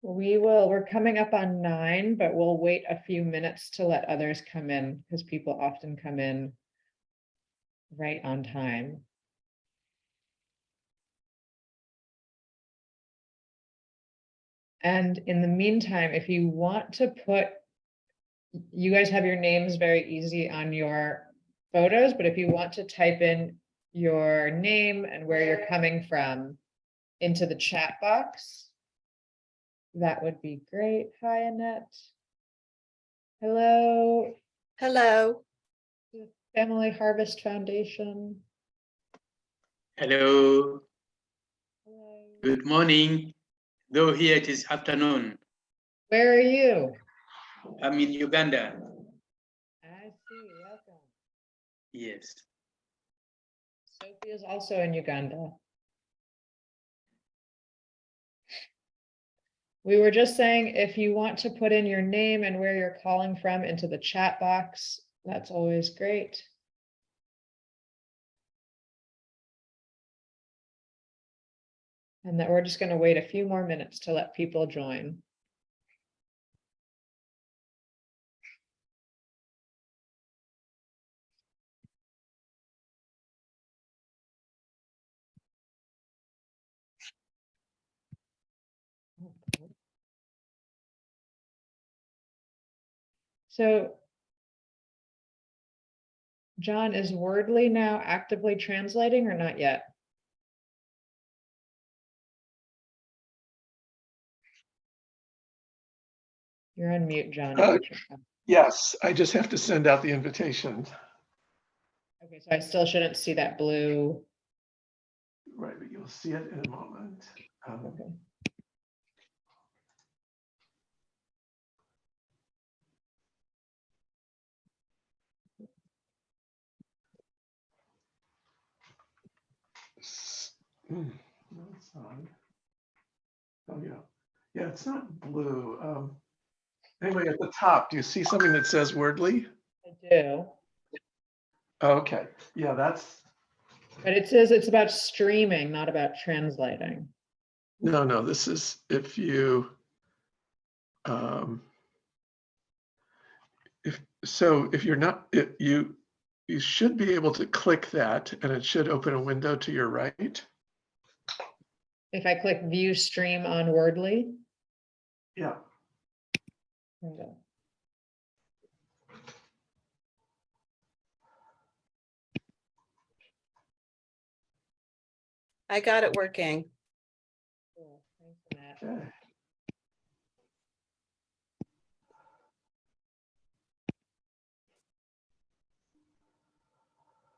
We're coming up on 9, but we'll wait a few minutes to let others come in because people often come in right on time. And in the meantime, if you want to you guys have your names very easy on your photos, but if you want to type in your name and where you're coming from into the chat box, that would be great. Hi, Annette. Hello. Hello. Family Harvest Foundation. Hello. Hello. Good morning. Though here it is afternoon. Where are you? I'm in Uganda. I see. Welcome. Yes. Sophie is also in Uganda. We were just saying, if you want to put in your name and where you're calling from into the chat box, that's always great. And that we're just going to wait a few more minutes to let people join. So, John, is Wordly now actively translating or not yet? You're on mute, John. Yes, I just have to send out the invitation. Okay, so I still shouldn't see that blue. Right, but you'll see it in a moment. Okay. No, it's not. Oh, yeah. Yeah, it's not blue. Anyway, at the top, do you see something that says Wordly? I do. Okay, yeah, that's, But it says it's about streaming, not about translating. no, this is if you, if you're not, you should be able to click that and it should open a window to your right. If I click view stream on Wordly. Yeah. Okay. I got it working. Cool. Thanks for that. Okay.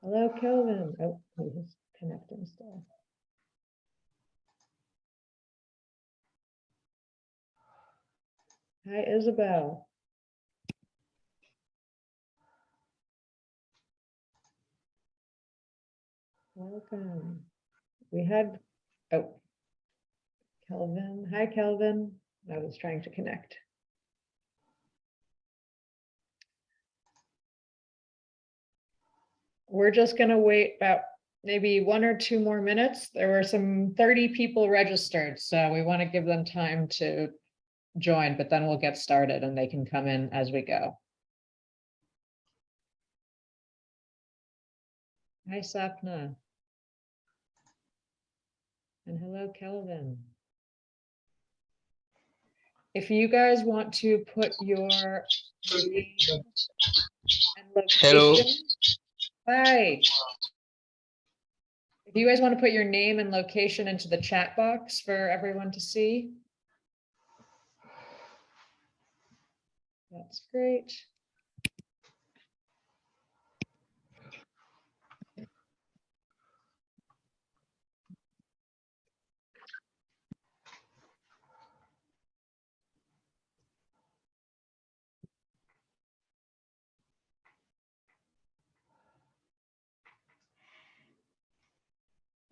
Hello, Kelvin. Oh, he's connecting still. Hi, Isabel. Welcome. We had, oh, Kelvin. Hi, Kelvin. I was trying to connect. We're just going to wait about maybe 1 or 2 more minutes. There were some 30 people registered, so we want to give them time to join, but then we'll get started and they can come in as we go. Hi, Sapna. And hello, Kelvin. If you guys want to put your name and location. Hello. Hi. If you guys want to put your name and location into the chat box for everyone to see. That's great.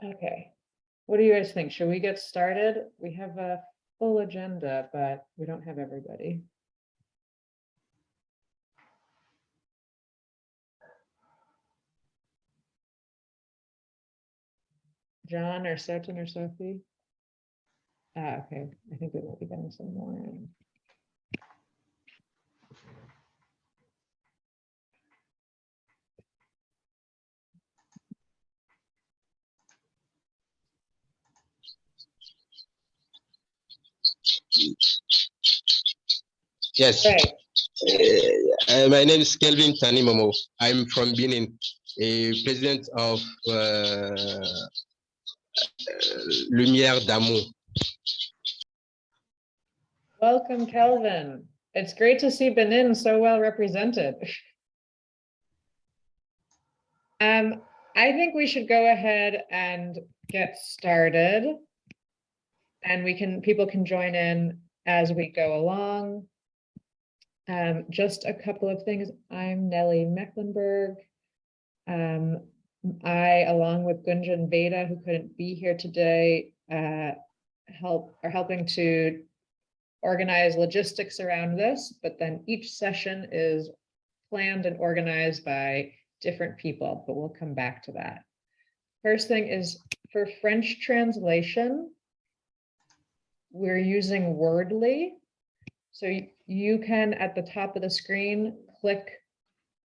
Okay. What do you guys think? Should we get started? We have a full agenda, but we don't have everybody. John or Sotin or Sophie? Okay, I think we will be getting some more in. Yes. Right, My name is Kelvin Tani Momo. I'm from Benin, a president of Lumière d'Amour. welcome Kelvin. It's great to see Benin so well represented. I think we should go ahead and get started. And people can join in as we go along. Just a couple of things. I'm Nellie Mecklenburg. I, along with Gunjan Veda, who couldn't be here today, are helping to organize logistics around this, but then each session is planned and organized by different people, but we'll come back to that. First thing is for French translation, we're using Wordly. So you can, at the top of the screen, click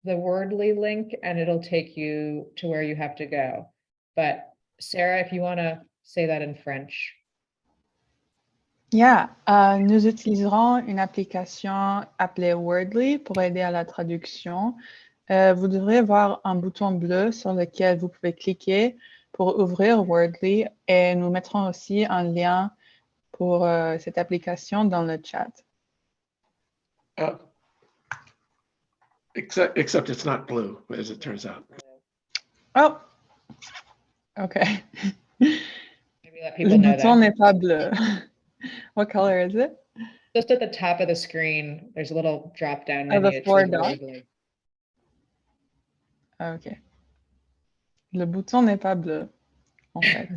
the Wordly link and it'll take you to where you have to go. But Sarah, if you want to say that in French. Yeah, nous utiliserons une application appelée Wordly pour aider à la traduction. Vous devrez voir un bouton bleu sur lequel vous pouvez cliquer pour ouvrir Wordly et nous mettrons aussi un lien pour cette application dans le chat. Except it's not blue, as it turns out. Oh, okay. Maybe let people Le know bouton that. n'est pas bleu. What color is it? Just at the top of the screen, there's a little drop down Oh, the menu. It four says dots? Wordly. Ok. Le bouton n'est pas bleu, en fait.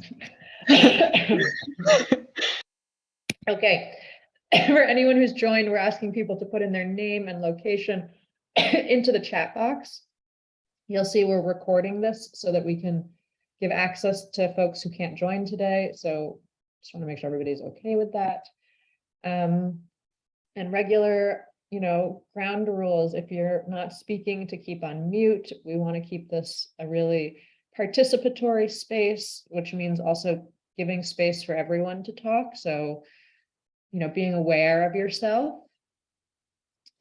Okay, for anyone who's joined, we're asking people to put in their name and location into the chat box. You'll see we're recording this so that we can give access to folks who can't join today. So just want to make sure everybody's okay with that. And regular, ground rules, if you're not speaking, to keep on mute. We want to keep this a really participatory space, which means also giving space for everyone to talk. So, being aware of yourself.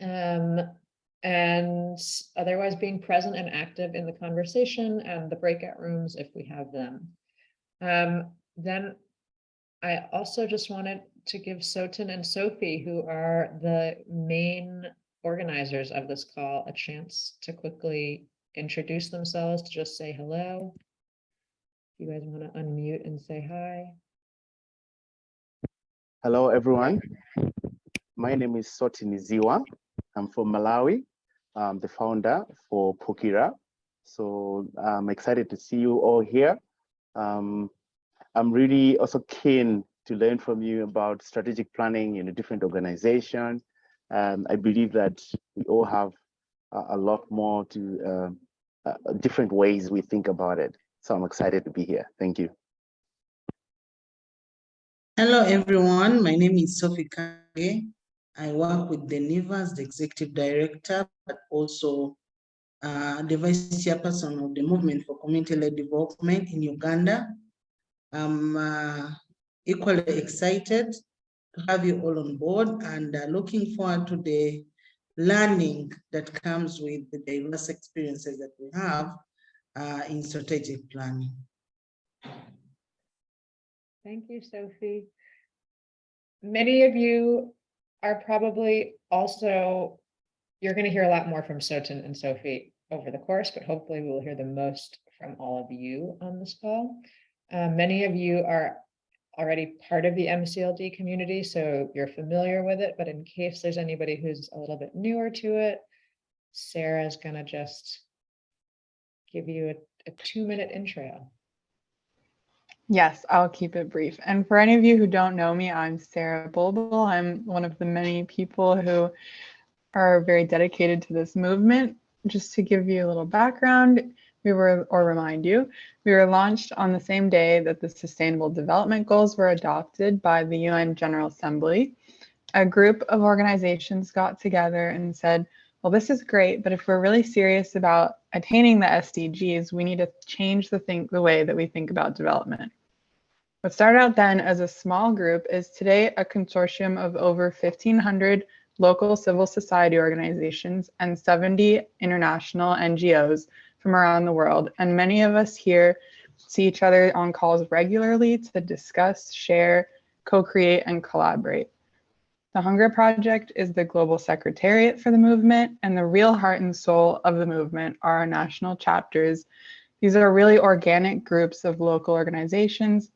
And otherwise being present and active in the conversation and the breakout rooms if we have them. Then I also just wanted to give Sotin and Sophie, who are the main organizers of this call, a chance to quickly introduce themselves, to just say hello. You guys want to unmute and say hi? Hello, everyone. My name is Sotin Ziwa. I'm from Malawi. I'm the founder for Pokira. So I'm excited to see you all here. I'm really also keen to learn from you about strategic planning in a different organization. I believe that we all have a lot more to different ways we think about it. So I'm excited to be here. Thank you. Hello, everyone. My name is Sophie Kage. I work with the NIVAS, the executive director, but also the vice chairperson of the Movement for Community-Led Development in Uganda. I'm equally excited to have you all on board and looking forward to the learning that comes with the diverse experiences that we have in strategic planning. Thank you, Sophie. Many of you are probably also, you're going to hear a lot more from Sotin and Sophie over the course, but hopefully we'll hear the most from all of you on this call. Many of you are already part of the MCLD community, so you're familiar with it, but in case there's anybody who's a little bit newer to it, Sarah's going to just give you a 2-minute intro. Yes, I'll keep it brief. And for any of you who don't know me, I'm Sarah Bulbul. I'm one of the many people who are very dedicated to this movement. Just to give you a little background, remind you, we were launched on the same day that the Sustainable Development Goals were adopted by the UN General Assembly. A group of organizations got together and said, well, this is great, but if we're really serious about attaining the SDGs, we need to change the way that we think about development. What started out then as a small group is today a consortium of over 1,500 local civil society organizations and 70 international NGOs from around the world. And many of us here see each other on calls regularly to discuss, share, co-create, and collaborate. The Hunger Project is the global secretariat for the movement, and the real heart and soul of the movement are our national chapters. These are really organic groups of local organizations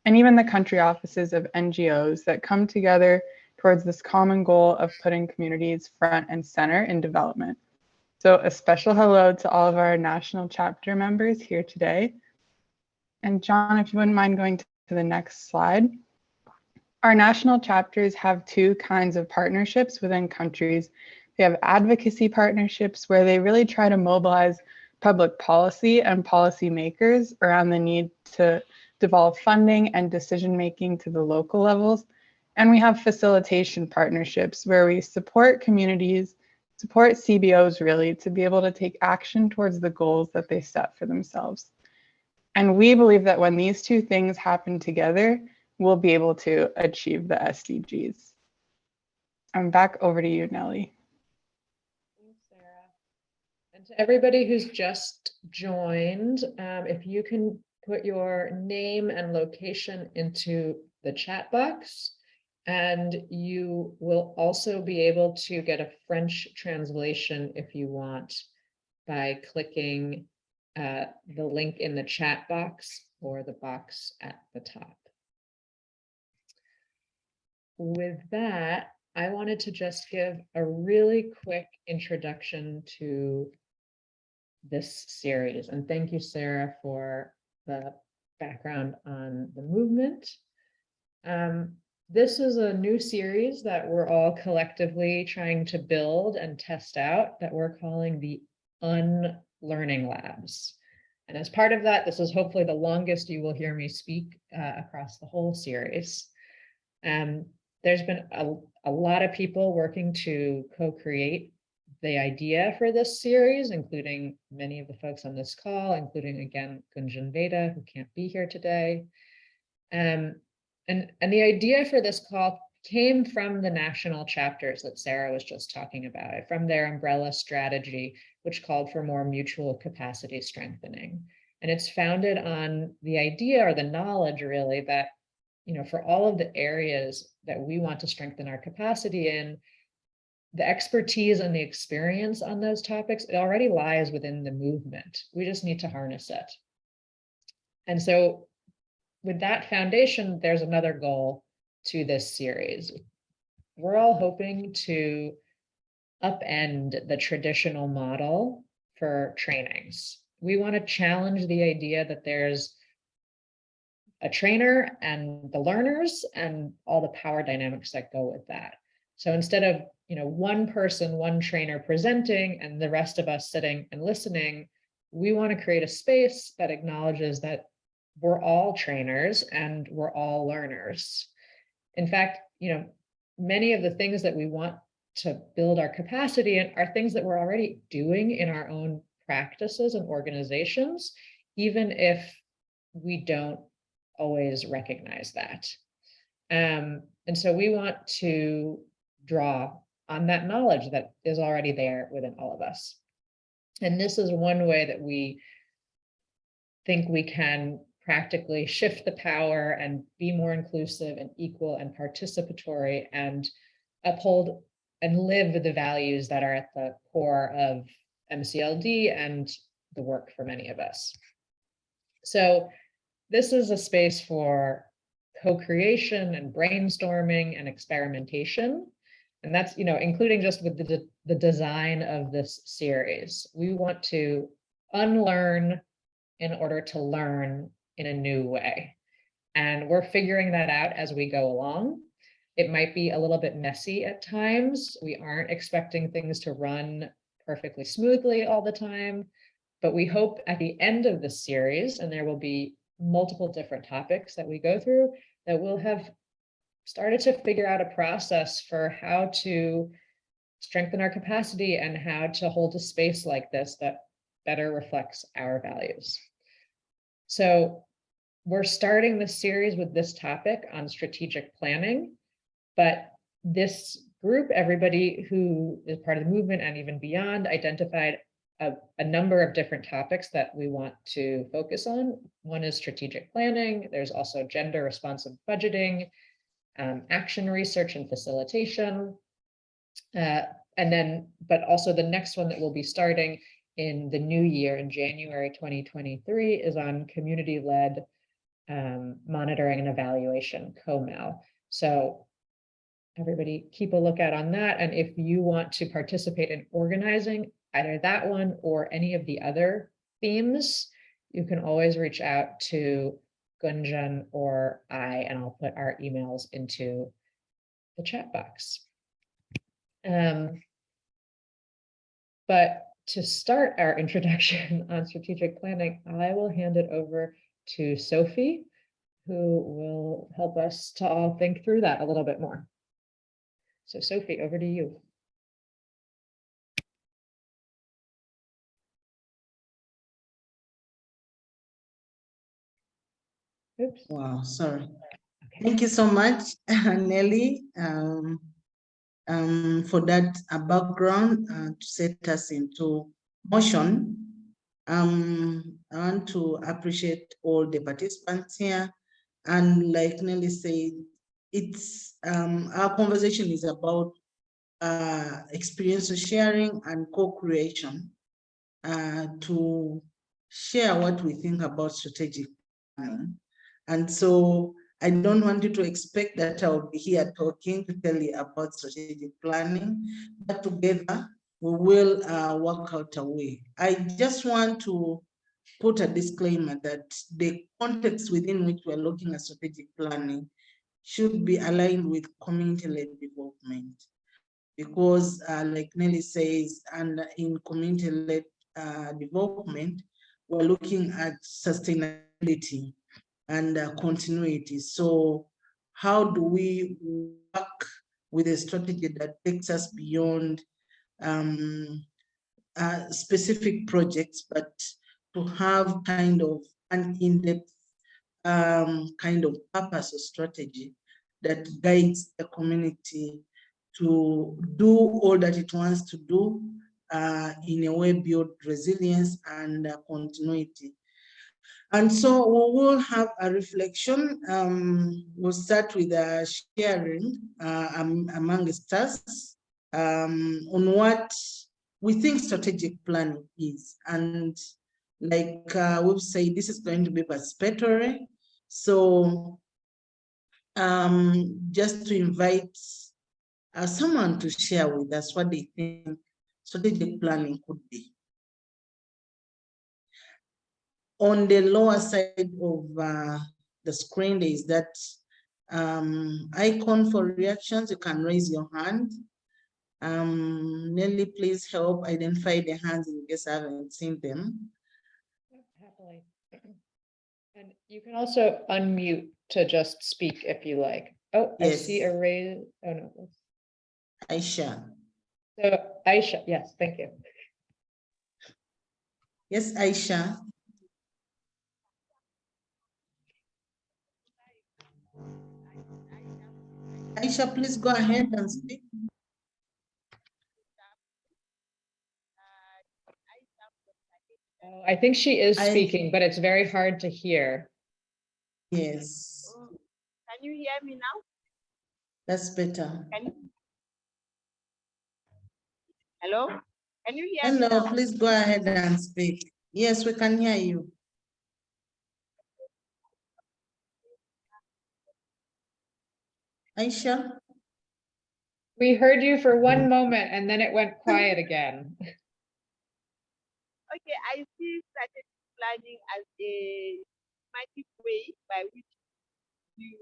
and even the country offices of NGOs that come together towards this common goal of putting communities front and center in development. So a special hello to all of our national chapter members here today. And John, if you wouldn't mind going to the next slide. Our national chapters have two kinds of partnerships within countries. They have advocacy partnerships where they really try to mobilize public policy and policymakers around the need to devolve funding and decision-making to the local levels. And we have facilitation partnerships where we support communities, support CBOs really to be able to take action towards the goals that they set for themselves. And we believe that when these two things happen together, we'll be able to achieve the SDGs. I'm back over to you, Nelly. Thanks, Sarah. And to everybody who's just joined, if you can put your name and location into the chat box, and you will also be able to get a French translation if you want by clicking the link in the chat box or the box at the top. With that, I wanted to just give a really quick introduction to this series. And thank you, Sarah, for the background on the movement. This is a new series that we're all collectively trying to build and test out that we're calling the Unlearning Labs. And as part of that, this is hopefully the longest you will hear me speak across the whole series. There's been a lot of people working to co-create the idea for this series, including many of the folks on this call, including again, Gunjan Veda, who can't be here today. And the idea for this call came from the national chapters that Sarah was just talking about, from their umbrella strategy, which called for more mutual capacity strengthening. And it's founded on the idea or the knowledge really that, you know, for all of the areas that we want to strengthen our capacity in, the expertise and the experience on those topics, it already lies within the movement. We just need to harness it. And so with that foundation, there's another goal to this series. We're all hoping to upend the traditional model for trainings. We want to challenge the idea that there's a trainer and the learners and all the power dynamics that go with that. So instead of, you know, one person, one trainer presenting and the rest of us sitting and listening, we want to create a space that acknowledges that we're all trainers and we're all learners. In fact, you know, many of the things that we want to build our capacity in are things that we're already doing in our own practices and organizations, even if we don't always recognize that. And so we want to draw on that knowledge that is already there within all of us. And this is one way that we think we can practically shift the power and be more inclusive and equal and participatory and uphold and live the values that are at the core of MCLD and the work for many of us. So this is a space for co-creation and brainstorming and experimentation. And that's, you know, including just with the design of this series. We want to unlearn in order to learn in a new way. And we're figuring that out as we go along. It might be a little bit messy at times. We aren't expecting things to run perfectly smoothly all the time. But we hope at the end of the series, and there will be multiple different topics that we go through, that we'll have started to figure out a process for how to strengthen our capacity and how to hold a space like this that better reflects our values. So we're starting the series with this topic on strategic planning, but this group, everybody who is part of the movement and even beyond, identified a number of different topics that we want to focus on. One is strategic planning. There's also gender responsive budgeting, action research and facilitation. But also the next one that we'll be starting in the new year in January 2023 is on community-led monitoring and evaluation, COMEL. So everybody keep a lookout on that. And if you want to participate in organizing either that one or any of the other themes, you can always reach out to Gunjan or I, and I'll put our emails into the chat box. But to start our introduction on strategic planning, I will hand it over to Sophie, who will help us to all think through that a little bit more. So Sophie, over to you. Oops. Wow, sorry. Okay. Thank you so much, Nelly, for that background to set us into motion. I want to appreciate all the participants here. And like Nelly said, it's our conversation is about experience sharing and co-creation to share what we think about strategic planning. And so I don't want you to expect that I'll be here talking to tell you about strategic planning, but together we will work out a way. I just want to put a disclaimer that the context within which we're looking at strategic planning should be aligned with community-led development. Because like Nelly says, and in community-led development, we're looking at sustainability and continuity. So how do we work with a strategy that takes us beyond specific projects, but to have kind of an in-depth kind of purpose or strategy that guides the community to do all that it wants to do in a way build resilience and continuity. And so we will have a reflection. We'll start with a sharing amongst us on what we think strategic planning is. And like we've said, this is going to be participatory. So just to invite someone to share with us what they think strategic planning could be. On the lower side of the screen, there is that icon for reactions. You can raise your hand. Nelly, please help identify the hands in case I haven't seen them. Happily. And you can also unmute to just speak if you like. Oh, yes. I see a raise. Oh no. Aisha. So Aisha, yes, thank you. Yes, Aisha. Aisha, please go ahead and speak. I think she is speaking, but it's very hard to hear. Yes. Can you hear me now? That's better. Hello? Can you hear me Hello, now? please go ahead and speak. Yes, we can hear you. Aisha? We heard you for one moment and then it went quiet again. Okay, I see strategic planning as a systematic way by which you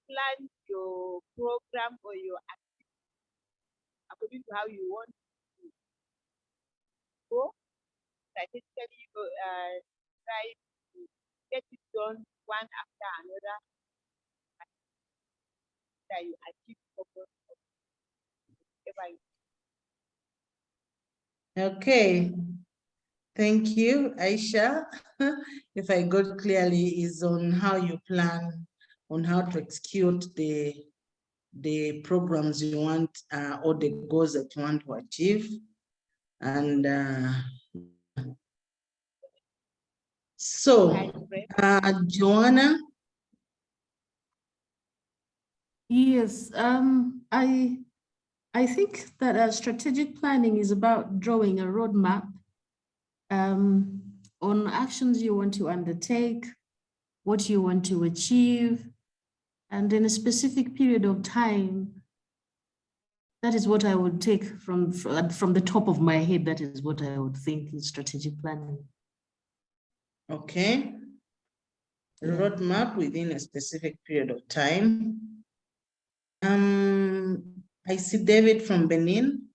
plan your program or your activity according to how you want to go strategically try to get it done one after another, that you achieve focus of whatever you Okay. Thank you, Aisha. If I got clearly, is on how you plan on how to execute the programs you want or the goals that you want to achieve. And so, time frame. Joanna, Yes, I think that strategic planning is about drawing a roadmap on actions you want to undertake, what you want to achieve, and in a specific period of time. That is what I would take from the top of my head. That is what I would think is strategic planning. okay. Roadmap within a specific period of time. I see David from Benin.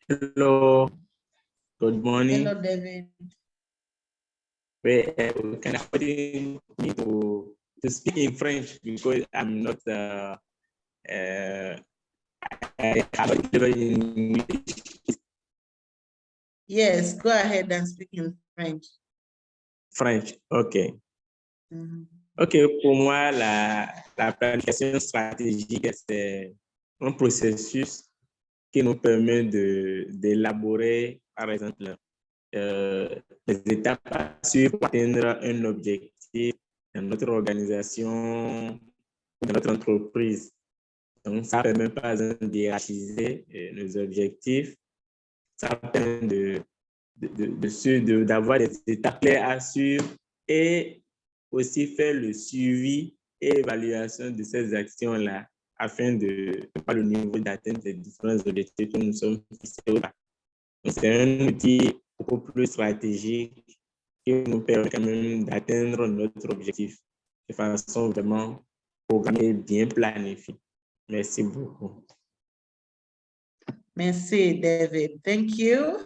Hello, good morning. Hello, David. Can you me to speak in French because I'm not I have a in English. Yes, go ahead and speak in French. French, ok. Mhm. Ok, pour moi, la planification stratégique, c'est un processus qui nous permet d'élaborer, par exemple, les étapes à suivre pour atteindre un objectif dans notre organisation, dans notre entreprise. Donc, ça permet par exemple d'hiérarchiser nos objectifs. Ça permet d'avoir des étapes claires à suivre et aussi faire le suivi et évaluation de ces actions-là afin de voir le niveau d'atteinte des différents objectifs que nous sommes fixés. Donc, c'est un outil beaucoup plus stratégique qui nous permet quand même d'atteindre notre objectif de façon vraiment programmée et bien planifiée. Merci beaucoup. Merci, David. Thank you.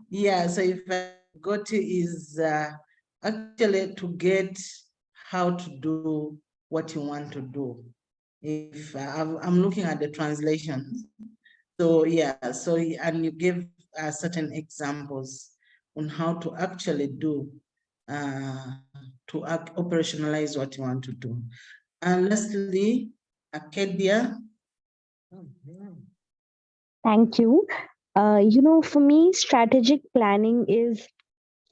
Yeah, so if I got to is actually to get how to do what you want to do. If I'm looking at the translation. So yeah, so and you give certain examples on how to actually do to operationalize what you want to do. And lastly, Acadia. Thank you. For me, strategic planning is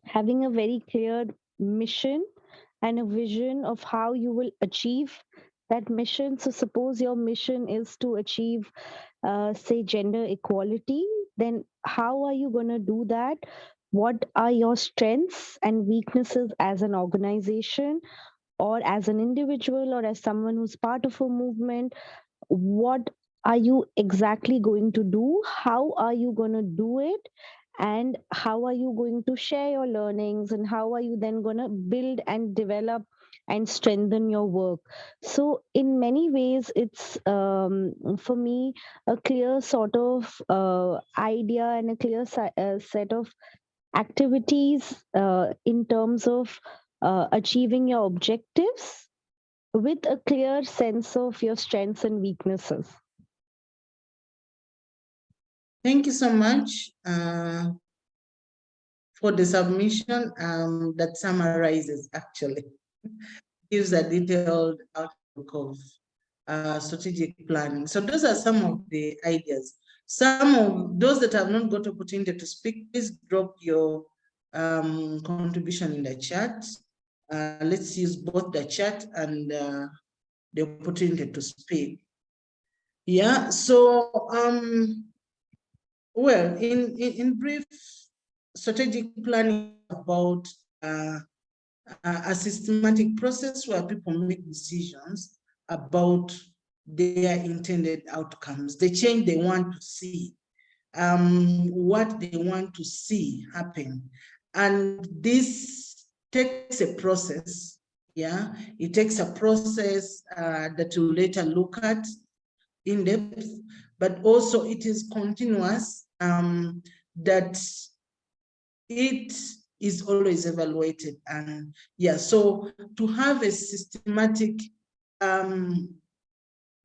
having a very clear mission and a vision of how you will achieve that mission. So suppose your mission is to achieve, say, gender equality, then how are you going to do that? What are your strengths and weaknesses as an organization or as an individual or as someone who's part of a movement? What are you exactly going to do? How are you going to do it? And how are you going to share your learnings? And how are you then going to build and develop and strengthen your work? So, in many ways, it's for me a clear sort of idea and a clear set of activities in terms of achieving your objectives with a clear sense of your strengths and weaknesses. Thank you so much for the submission that summarizes, actually, gives a detailed outlook of strategic planning. So those are some of the ideas. Some of those that have not got opportunity to speak, please drop your contribution in the chat. Let's use both the chat and the opportunity to speak. Yeah, so well, in brief, strategic planning about a systematic process where people make decisions about their intended outcomes, the change they want to see, what they want to see happen. And this takes a process, yeah? It takes a process that you later look at. in depth, but also it is continuous, that it is always evaluated. And yeah, so to have a systematic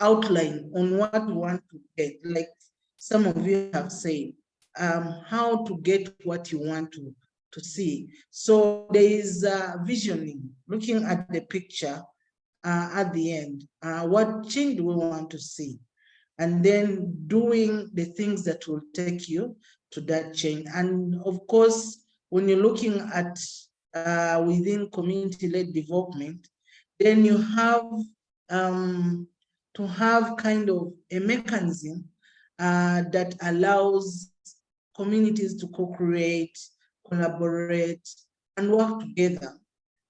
outline on what we want to get, like some of you have said, how to get what you want to see. So there is visioning, looking at the picture at the end. What change do we want to see? And then doing the things that will take you to that change. And of course, when you're looking at within community-led development, then you have to have kind of a mechanism that allows communities to co-create, collaborate, and work together,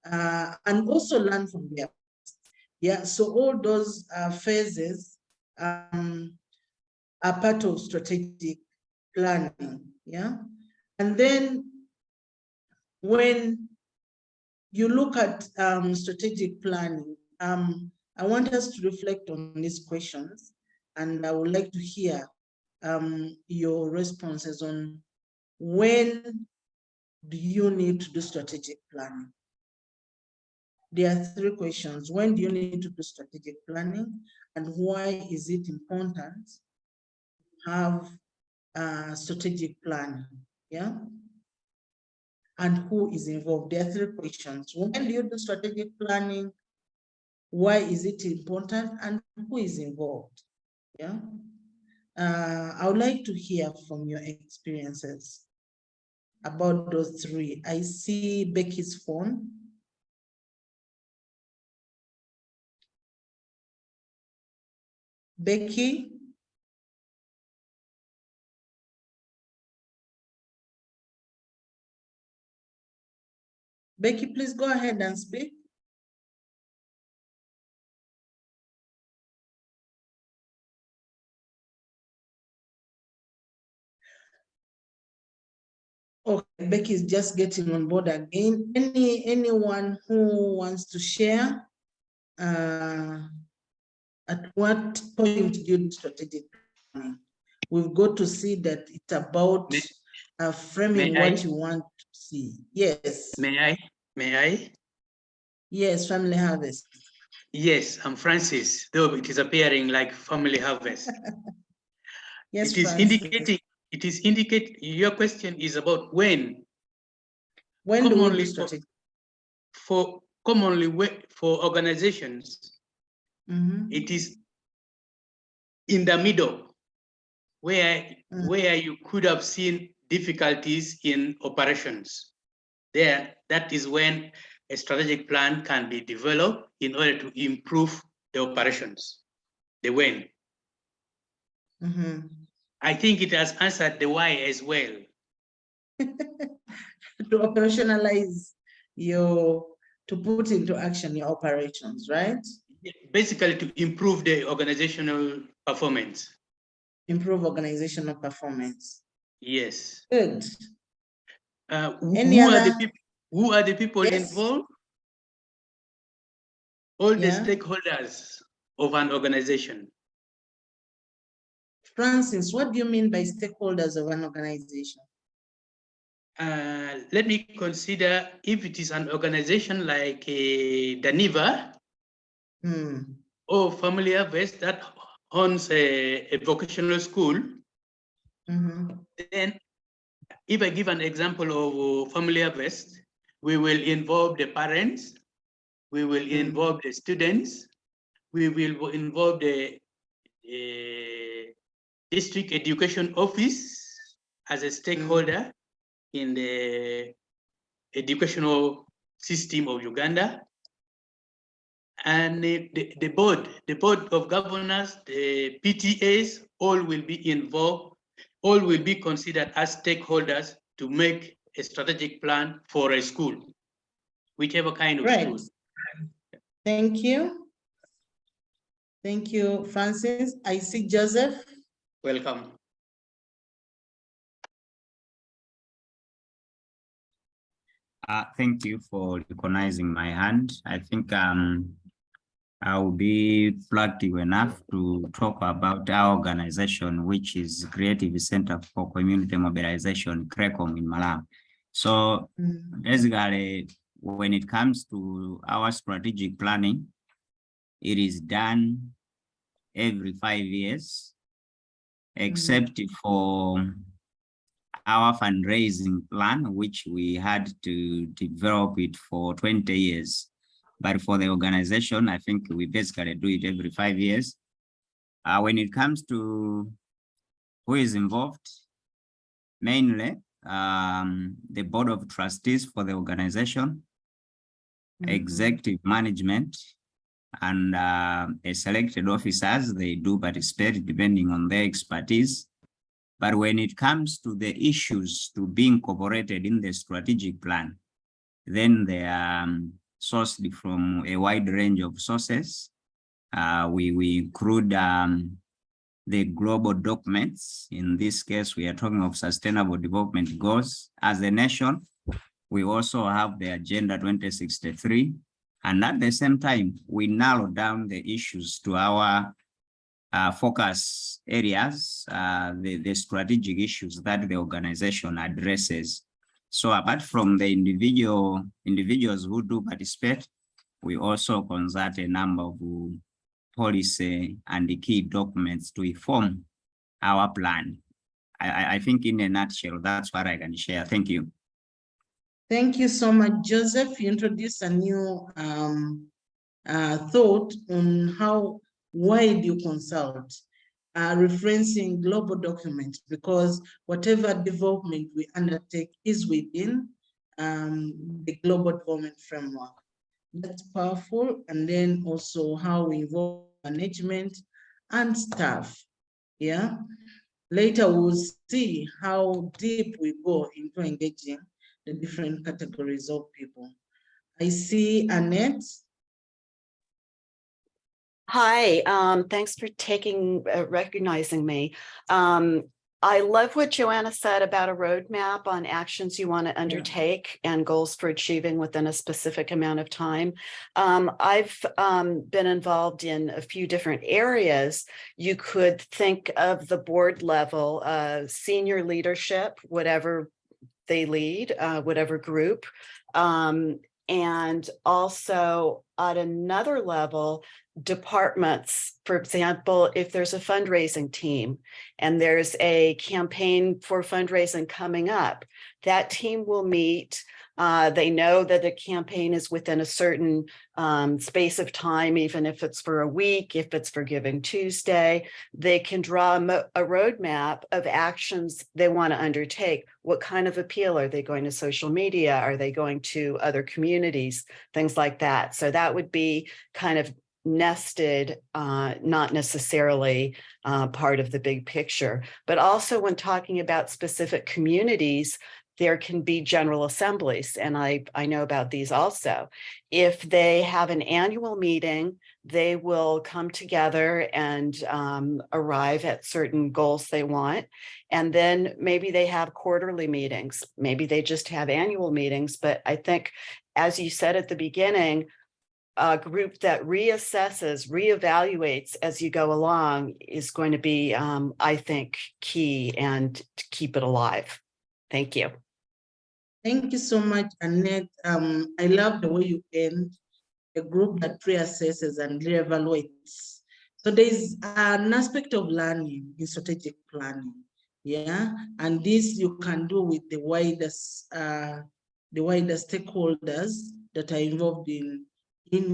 and also learn from their past. Yeah, so all those phases are part of strategic planning. Yeah, and then when you look at strategic planning, I want us to reflect on these questions, and I would like to hear your responses on when do you need to do strategic planning? There are 3 questions. When do you need to do strategic planning, and why is it important to have strategic planning? Yeah. And who is involved? There are 3 questions. When do you do strategic planning? Why is it important, and who is involved? Yeah. I would like to hear from your experiences about those 3. I see Becky's phone. Becky? Becky, please go ahead and speak. Okay, Becky is just getting on board again. Anyone who wants to share at what point do you do strategic planning? We've got to see that it's about framing what you want to see. Yes. May I? Yes, Family Harvest. Yes, I'm Francis, though it is appearing like Family Harvest. Yes, it is Francis. indicating, your question is about when. When do we do strategic? Commonly for organizations, it is in the middle where you could have seen difficulties in operations. That is when a strategic plan can be developed in order to improve the operations, the when. I think it has answered the why as well. To operationalize to put into action your operations, right? Basically to improve the organizational performance. Improve organizational performance. Yes. Good. Who are the people involved? All the stakeholders of an organization. Francis, what do you mean by stakeholders of an organization? Let me consider if it is an organization like Daniva or Family Harvest that owns a vocational school. Then if I give an example of Family Harvest, we will involve the parents, we will involve the students, we will involve the district education office as a stakeholder in the educational system of Uganda. And the board of governors, the PTAs, all will be involved, all will be considered as stakeholders to make a strategic plan for a school, whichever kind of school. Thank you. Thank you, Francis. I see Joseph. Welcome. Thank you for recognizing my hand. I think I'll be practical enough to talk about our organization, which is Creative Center for Community Mobilization, CRECOM in Malawi. So basically, when it comes to our strategic planning, it is done every 5 years, except for our fundraising plan, which we had to develop it for 20 years. But for the organization, I think we basically do it every 5 years. When it comes to who is involved, mainly the board of trustees for the organization, executive management, and selected officers, they do participate depending on their expertise. But when it comes to the issues to be incorporated in the strategic plan, then they are sourced from a wide range of sources. We include the global documents. In this case, we are talking of Sustainable Development Goals. As a nation, we also have the Agenda 2063. And at the same time, we narrow down the issues to our focus areas, the strategic issues that the organization addresses. So apart from the individuals who do participate, we also consult a number of policy and the key documents to inform our plan. I think in a nutshell, that's what I can share. Thank you. Thank you so much, Joseph. You introduced a new thought on why do you consult, referencing global documents, because whatever development we undertake is within the global development framework. That's powerful. And then also how we involve management and staff. Yeah. Later we'll see how deep we go into engaging the different categories of people. I see Annette. Hi, thanks for recognizing me. I love what Joanna said about a roadmap on actions you want to undertake and goals for achieving within a specific amount of time. I've been involved in a few different areas. You could think of the board level, senior leadership, whatever they lead, whatever group. And also at another level, departments. For example, if there's a fundraising team and there's a campaign for fundraising coming up, that team will meet. They know that the campaign is within a certain space of time, even if it's for a week, if it's for Giving Tuesday, they can draw a roadmap of actions they want to undertake. What kind of appeal? Are they going to social media? Are they going to other communities? Things like that. So that would be kind of nested, not necessarily part of the big picture. But also when talking about specific communities, there can be general assemblies, and I know about these also. If they have an annual meeting, they will come together and arrive at certain goals they want. And then maybe they have quarterly meetings. Maybe they just have annual meetings. But I think, as you said at the beginning, a group that reassesses, reevaluates as you go along is going to be, I think, key and to keep it alive. Thank you. Thank you so much, Annette. I love the way you end a group that reassesses and reevaluates. So there's an aspect of learning in strategic planning, yeah, and this you can do with the wider stakeholders that are involved in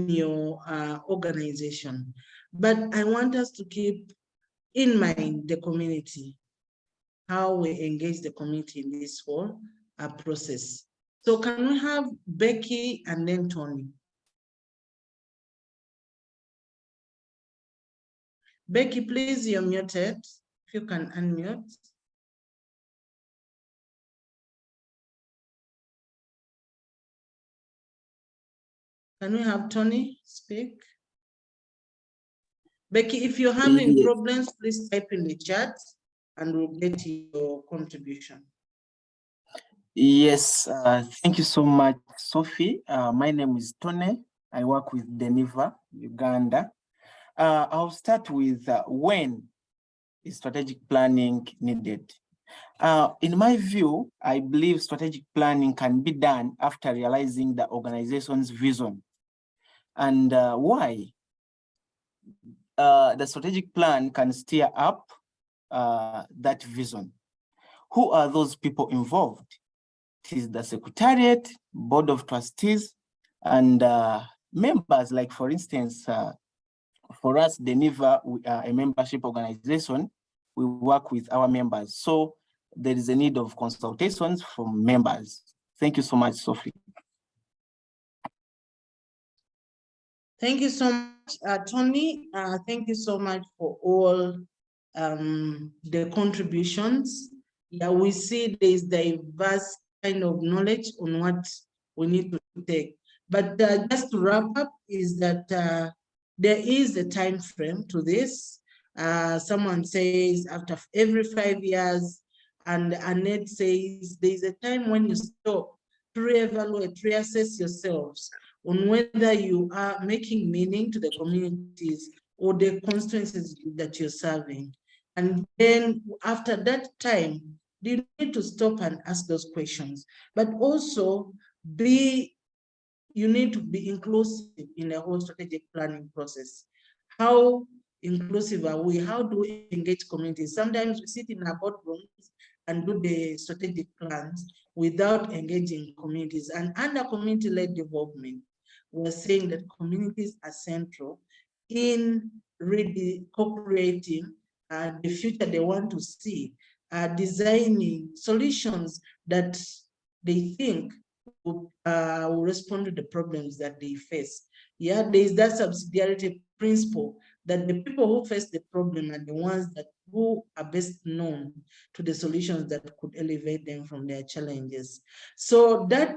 your organization. But I want us to keep in mind the community, how we engage the community in this whole process. So can we have Becky and then Tony? Becky, please, you're muted. If you can unmute. Can we have Tony speak? Becky, if you're having problems, please type in the chat and we'll get your contribution. Yes, thank you so much, Sophie. My name is Tony. I work with Deniva, Uganda. I'll start with when is strategic planning needed? In my view, I believe strategic planning can be done after realizing the organization's vision. And why? The strategic plan can steer up that vision. Who are those people involved? It is the Secretariat, Board of Trustees, and members, like for instance, for us, Deniva, we are a membership organization. We work with our members. So there is a need of consultations from members. Thank you so much, Sophie. Thank you so much, Tony. Thank you so much for all the contributions. Yeah, we see there is diverse kind of knowledge on what we need to take. But just to wrap up is that there is a time frame to this. Someone says after every 5 years, and Annette says there's a time when you stop to reevaluate, reassess yourselves on whether you are making meaning to the communities or the constituencies that you're serving. And then after that time, you need to stop and ask those questions, but also you need to be inclusive in the whole strategic planning process. How inclusive are we? How do we engage communities? Sometimes we sit in our boardrooms and do the strategic plans without engaging communities. And under community-led development, we're saying that communities are central in really co-creating the future they want to see, designing solutions that they think will respond to the problems that they face. Yeah, there is that subsidiarity principle that the people who face the problem are the ones who are best known to the solutions that could elevate them from their challenges. So that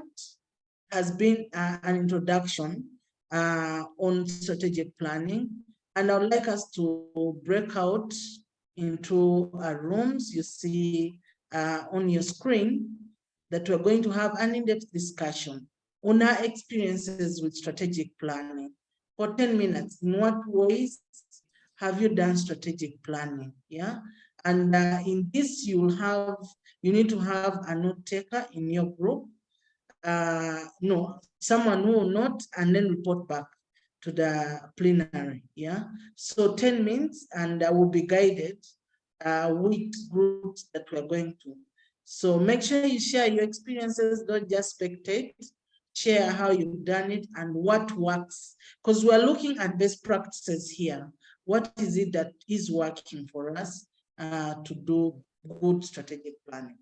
has been an introduction on strategic planning. And I would like us to break out into rooms. You see on your screen that we're going to have an in-depth discussion on our experiences with strategic planning for 10 minutes. In what ways have you done strategic planning? Yeah. And in this, you need to have a note taker in your group. No, someone who will note and then report back to the plenary. Yeah. So 10 minutes, and I will be guided with groups that we're going to. So make sure you share your experiences, don't just spectate. Share how you've done it and what works, because we're looking at best practices here. What is it that is working for us to do good strategic planning?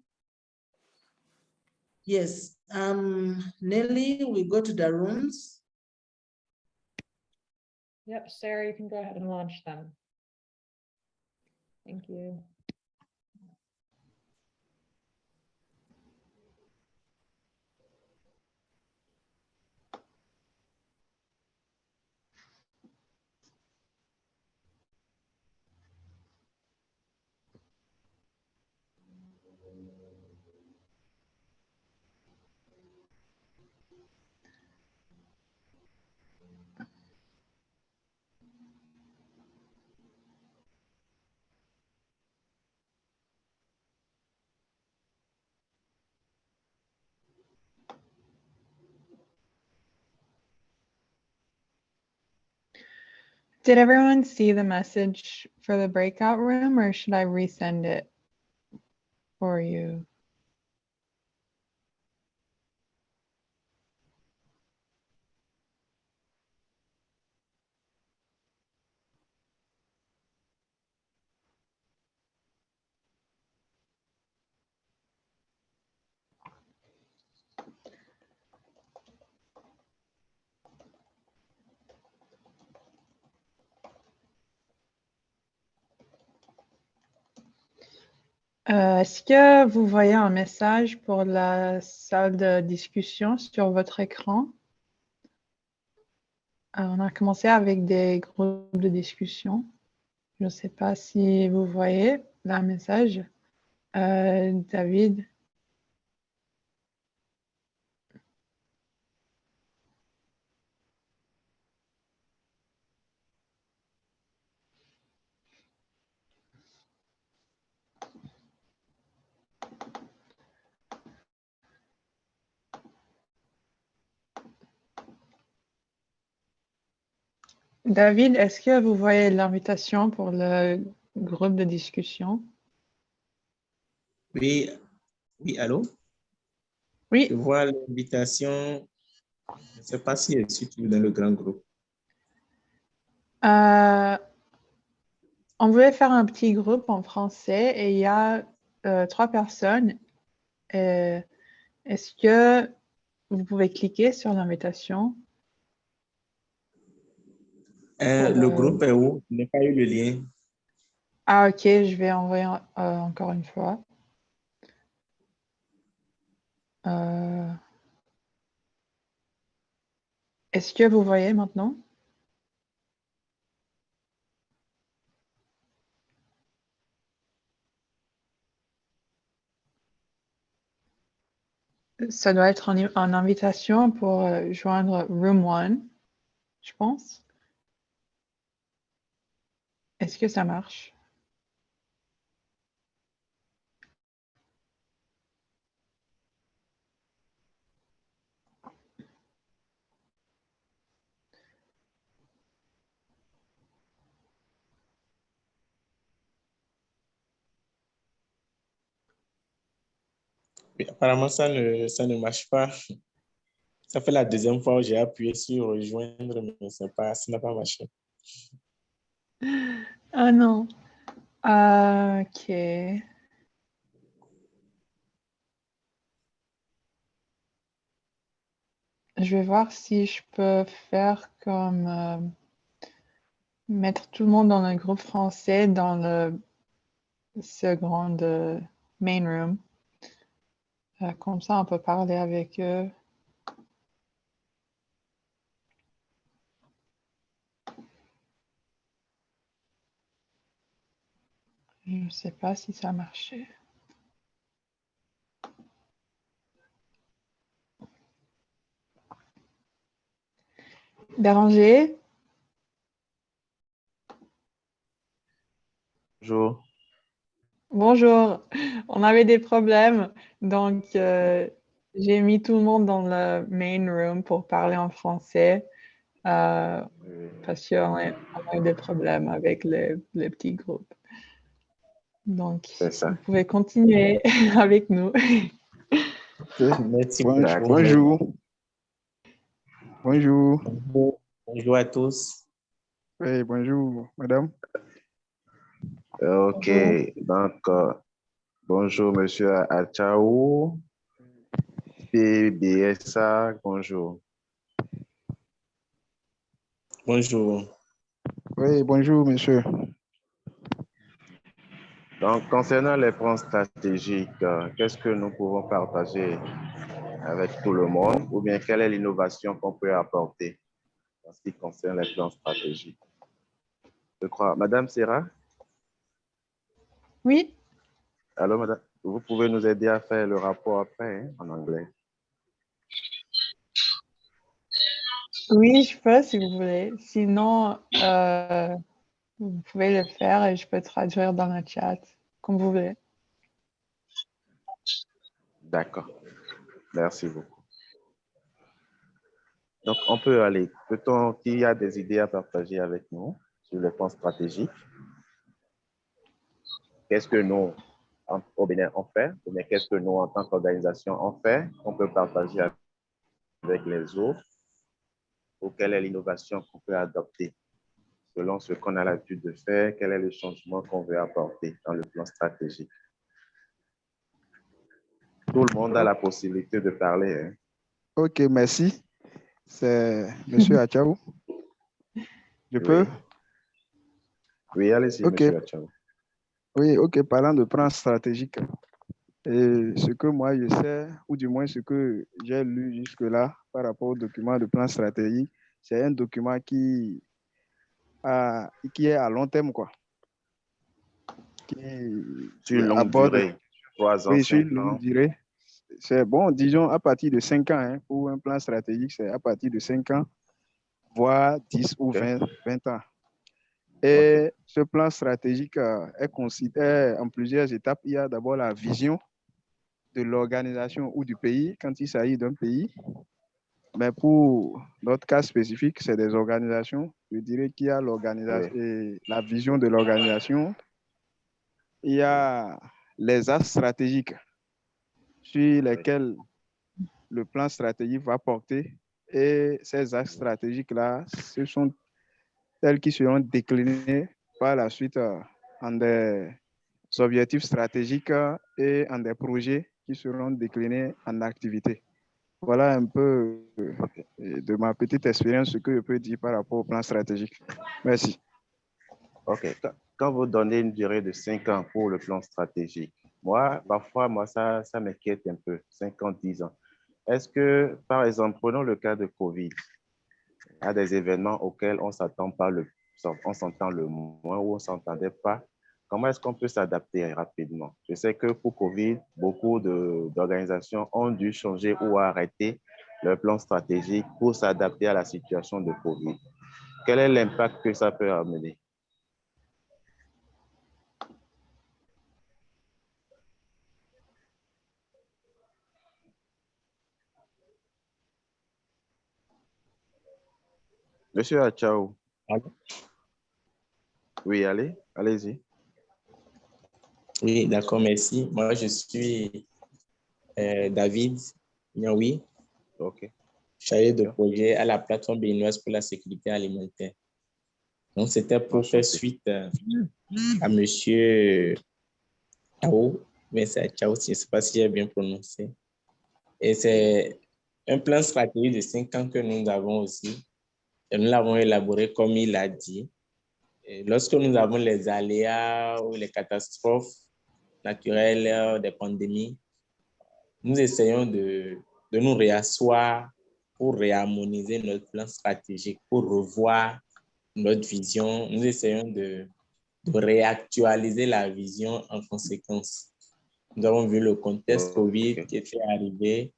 Yes, Nelly, we go to the rooms. Yep, Sarah, you can go ahead and launch them. Thank you. Did everyone see the message for the breakout room, or should I resend it for you? Est-ce que vous voyez un message pour la salle de discussion sur votre écran? On a commencé avec des groupes de discussion. Je ne sais pas si vous voyez le message. David? David, est-ce que vous voyez l'invitation pour le groupe de discussion? Oui, oui, allô? Oui. Je vois l'invitation. Je ne sais pas si elle se trouve dans le grand groupe. On voulait faire un petit groupe en français et il y a 3 personnes. Est-ce que vous pouvez cliquer sur l'invitation? Le groupe est où? Je n'ai pas eu le lien. Ah, ok, je vais envoyer encore une fois. Est-ce que vous voyez maintenant? Ça doit être en invitation pour joindre Room 1, je pense. Est-ce que ça marche? Oui, apparemment, ça ne marche pas. Ça fait la deuxième fois où j'ai appuyé sur rejoindre, mais ça n'a pas marché. Ah non. Ok. Je vais voir si je peux faire comme mettre tout le monde dans le groupe français dans le second main room. Comme ça, on peut parler avec eux. Je ne sais pas si ça a marché. Béranger? Bonjour. Bonjour. On avait des problèmes, donc j'ai mis tout le monde dans le main room pour parler en français parce qu'on a eu des problèmes avec les petits groupes. Donc, vous pouvez continuer avec nous. Merci D'accord. beaucoup. Bonjour. Bonjour. Bonjour à tous. Oui, bonjour, madame. Ok, donc bonjour Monsieur Achaou, PBSA, bonjour. Bonjour. Oui, bonjour, monsieur. Donc, concernant les plans stratégiques, qu'est-ce que nous pouvons partager avec tout le monde ou bien quelle est l'innovation qu'on peut apporter en ce qui concerne les plans stratégiques? Je crois. Madame Serra? Oui. Alors, madame, vous pouvez nous aider à faire le rapport après, hein, en anglais. Oui, je peux si vous voulez. Sinon, vous pouvez le faire et je peux traduire dans le chat, comme vous voulez. D'accord. Merci beaucoup. Donc, on peut aller. Peut-on qu'il y a des idées à partager avec nous sur le plan stratégique? Qu'est-ce que nous, au Bénin, on fait? Ou bien qu'est-ce que nous, en tant qu'organisation, on fait? On peut partager avec les autres? Ou quelle est l'innovation qu'on peut adopter selon ce qu'on a l'habitude de faire? Quel est le changement qu'on veut apporter dans le plan stratégique? Tout le monde a la possibilité de parler. Hein? Ok, merci. C'est monsieur Achaou. Je peux? Oui, allez-y, Ok. monsieur Achaou. Oui, ok, parlant de plan stratégique. Et ce que moi je sais, ou du moins ce que j'ai lu jusque-là par rapport au document de plan stratégique, c'est un document qui est à long terme, quoi. Sur une longue durée, 3 ans, oui, sur 5 une longue ans. durée. C'est bon, disons à partir de 5 ans, hein, pour un plan stratégique, c'est à partir de 5 ans, voire 10 ou 20 ans. Et ce plan stratégique est considéré en plusieurs étapes. Il y a d'abord la vision de l'organisation ou du pays, quand il s'agit d'un pays. Mais pour notre cas spécifique, c'est des organisations. Je dirais qu'il y a l'organisation et la vision de l'organisation. Il y a les axes stratégiques sur lesquels le plan stratégique va porter. Et ces axes stratégiques-là, ce sont tels qui seront déclinés par la suite en des objectifs stratégiques et en des projets qui seront déclinés en activités. Voilà un peu de ma petite expérience ce que je peux dire par rapport au plan stratégique. Merci. OK. Quand vous donnez une durée de 5 ans pour le plan stratégique, parfois, ça m'inquiète un peu, 5 ans, 10 ans. Est-ce que, par exemple, prenons le cas de COVID, il y a des événements auxquels on s'entend le moins ou on ne s'entendait pas. Comment est-ce qu'on peut s'adapter rapidement? Je sais que pour COVID, beaucoup d'organisations ont dû changer ou arrêter leur plan stratégique pour s'adapter à la situation de COVID. Quel est l'impact que ça peut amener? Monsieur Achao. Oui, allez-y. Oui, d'accord, merci. Moi, je suis David Niaoui, chargé de projet à la plateforme béninoise pour la sécurité alimentaire. Donc, c'était pour faire suite à monsieur Chao, mais c'est Chao, je ne sais pas si j'ai bien prononcé. Et c'est un plan stratégique de 5 ans que nous avons aussi. Et nous l'avons élaboré comme il a dit. Et lorsque nous avons les aléas ou les catastrophes naturelles, des pandémies, nous essayons de nous réasseoir pour réharmoniser notre plan stratégique, pour revoir notre vision. Nous essayons de réactualiser la vision en conséquence. Nous avons vu le contexte COVID qui était arrivé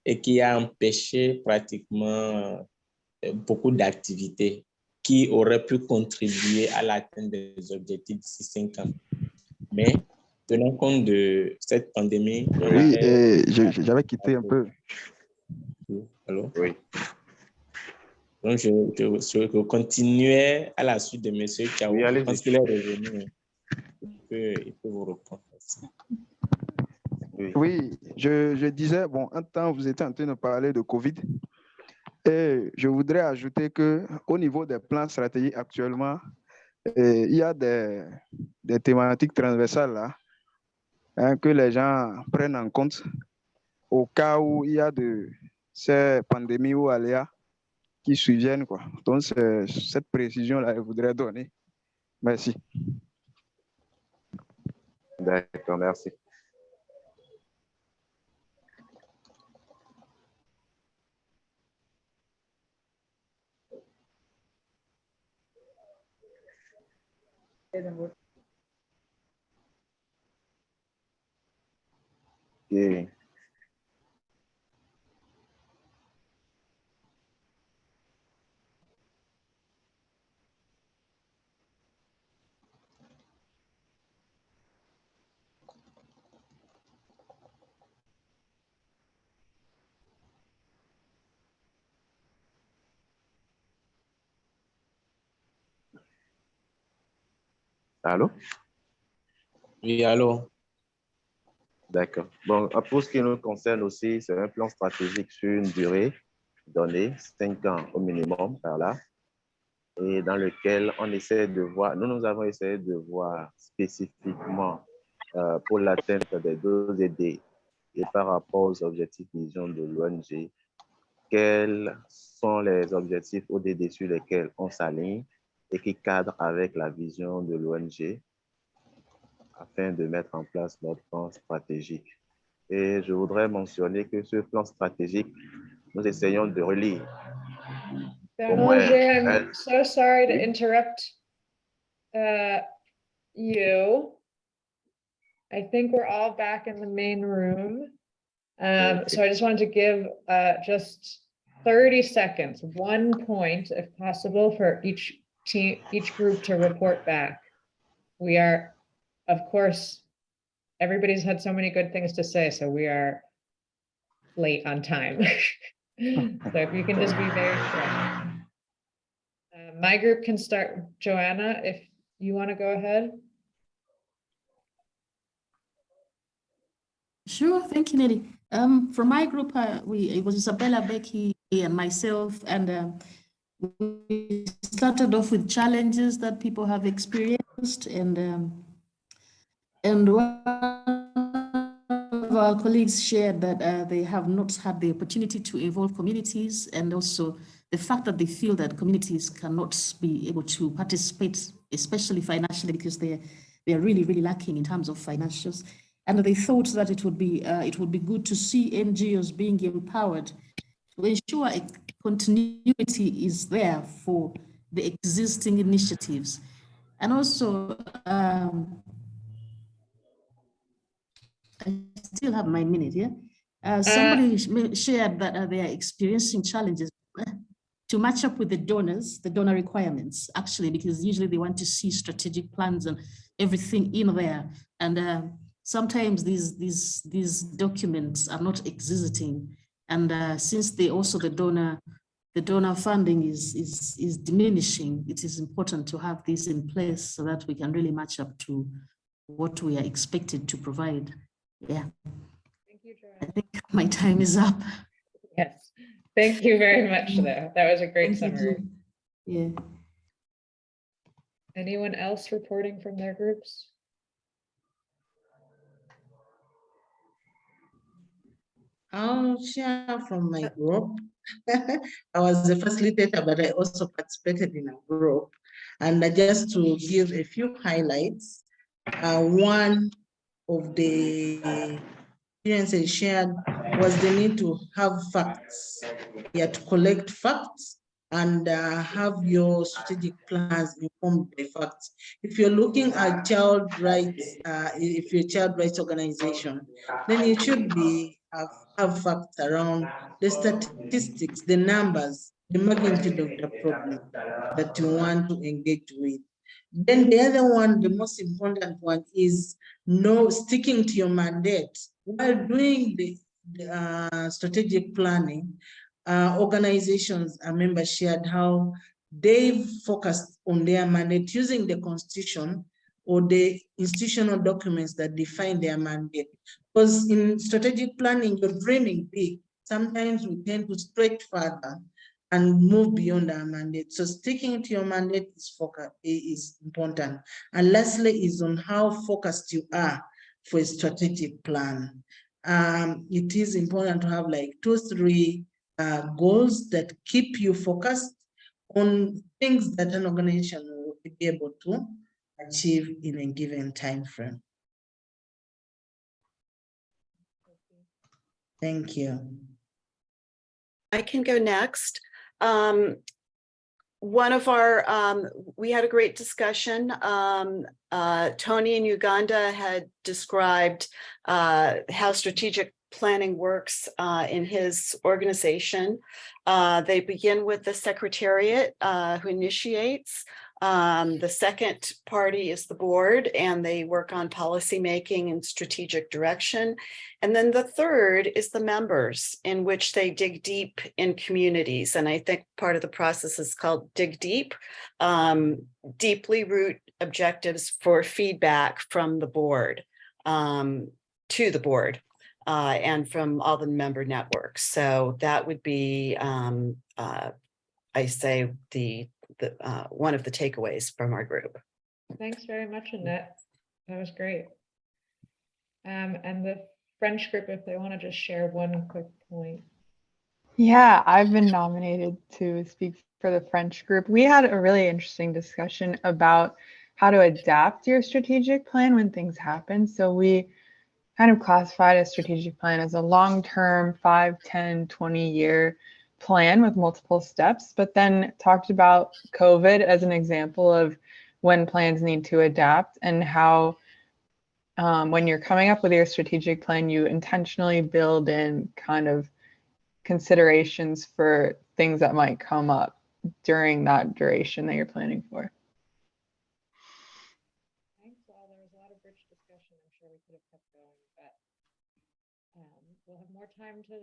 et qui a empêché pratiquement beaucoup d'activités qui auraient pu contribuer à l'atteinte des objectifs d'ici 5 ans. Mais tenant compte de cette pandémie, oui, j'avais quitté un peu. Allô? Oui. Donc, je continuais à la suite de M. Chao. Oui, je pense qu'il est revenu. Il peut vous reprendre. Oui, je disais, bon, un temps, vous étiez en train de parler de COVID. Et je voudrais ajouter qu'au niveau des plans stratégiques actuellement, il y a des thématiques transversales là, que les gens prennent en compte au cas où il y a de ces pandémies ou aléas qui surviennent, quoi. Donc, c'est cette précision-là, je voudrais donner. Merci. D'accord, merci. Okay. Allô? Oui, allô? D'accord. Bon, pour ce qui nous concerne aussi, c'est un plan stratégique sur une durée donnée, 5 ans au minimum par là, et dans lequel on essaie de voir, nous avons essayé de voir spécifiquement pour l'atteinte des 2 ED et par rapport aux objectifs vision de l'ONG, quels sont les objectifs ODD sur lesquels on s'aligne et qui cadrent avec la vision de l'ONG afin de mettre en place notre plan stratégique. Et je voudrais mentionner que ce plan stratégique, nous essayons de relire. Roger, I'm so sorry to interrupt you. I think we're all back in the main room. So I just wanted to give just 30 seconds, 1 point if possible for each team, each group to report back. We are, of course, everybody's had so many good things to say, so we are late on time. So if you can just be very short. My group can start. Joanna, if you want to go ahead. Sure, thank you, Nelly. From my group, it was Isabella, Becky, and myself, and we started off with challenges that people have experienced, and one of our colleagues shared that they have not had the opportunity to involve communities, and also the fact that they feel that communities cannot be able to participate, especially financially, because they're really, really lacking in terms of financials. And they thought that it would be good to see NGOs being empowered to ensure a continuity is there for the existing initiatives. And also, I still have my minute here. Somebody shared that they are experiencing challenges to match up with the donor requirements, actually, because usually they want to see strategic plans and everything in there. And sometimes these documents are not existing. And since the donor funding is diminishing, it is important to have this in place so that we can really match up to what we are expected to provide. Yeah. Thank you, Joanna. I think my time is up. Yes. Thank you very much, though. That was a great summary. Yeah. Anyone else reporting from their groups? I'll share from my group. I was the facilitator, but I also participated in a group. And just to give a few highlights, one of the experiences shared was the need to have facts, to collect facts and have your strategic plans informed by facts. If you're looking at child rights, if you're a child rights organization, then you should be have facts around the statistics, the numbers, the magnitude of the problem that you want to engage with. Then the other one, the most important one, is sticking to your mandate. While doing the strategic planning, organizations and members shared how they've focused on their mandate using the constitution or the institutional documents that define their mandate. Because in strategic planning, you're dreaming big. Sometimes we tend to stretch further and move beyond our mandate. So sticking to your mandate is important. And lastly is on how focused you are for a strategic plan. It is important to have like 2-3 goals that keep you focused on things that an organization will be able to achieve in a given time frame. Thank you. I can go next. One of our, we had a great discussion. Tony in Uganda had described how strategic planning works in his organization. They begin with the secretariat who initiates. The second party is the board, and they work on policy making and strategic direction. And then the third is the members, in which they dig deep in communities. And I think part of the process is called Dig Deep, deeply root objectives for feedback from the board to the board and from all the member networks. So that would be, I say, one of the takeaways from our group. Thanks very much, Annette. That was great. And the French group, if they want to just share one quick point. Yeah, I've been nominated to speak for the French group. We had a really interesting discussion about how to adapt your strategic plan when things happen. So we kind of classified a strategic plan as a long-term 5, 10, 20-year plan with multiple steps, but then talked about COVID as an example of when plans need to adapt and how when you're coming up with your strategic plan, you intentionally build in kind of considerations for things that might come up during that duration that you're planning for. Thanks, all. There was a lot of rich discussion. I'm sure we could have kept going, but We'll have more time to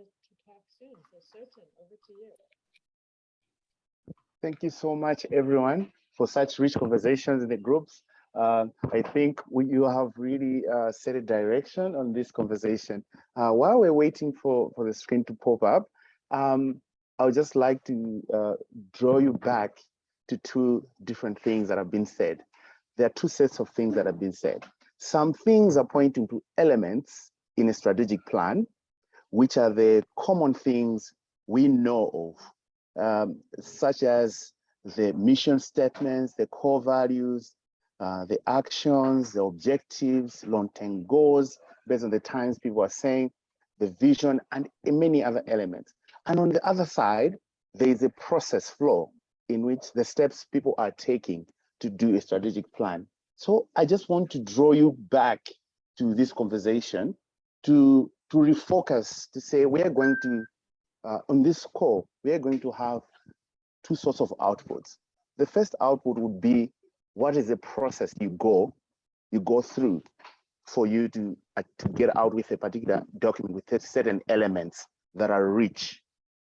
talk soon. So Sotin, over to you. Thank you so much, everyone, for such rich conversations in the groups. I think you have really set a direction on this conversation. While we're waiting for the screen to pop up, I would just like to draw you back to two different things that have been said. There are two sets of things that have been said. Some things are pointing to elements in a strategic plan, which are the common things we know of, such as the mission statements, the core values, the actions, the objectives, long-term goals, based on the times people are saying, the vision, and many other elements. And on the other side, there is a process flow in which the steps people are taking to do a strategic plan. So I just want to draw you back to this conversation to refocus, to say we are going to, on this call, we are going to have two sorts of outputs. The first output would be, what is the process you go through for you to get out with a particular document with certain elements that are rich.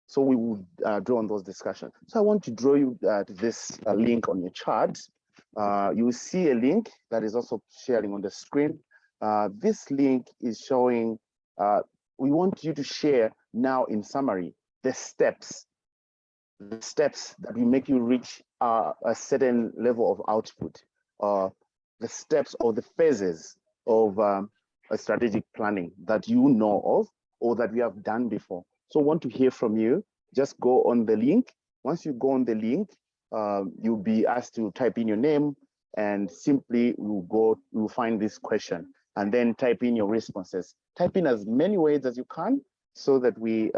So we would draw on those discussions. So I want to draw you to this link on your chart. You will see a link that is also sharing on the screen. This link is showing, we want you to share now in summary, the steps that will make you reach a certain level of output, the steps or the phases of a strategic planning that you know of or that we have done before. So I want to hear from you. Just go on the link. Once you go on the link, you'll be asked to type in your name, and simply we'll find this question and then type in your responses. Type in as many words as you can so that you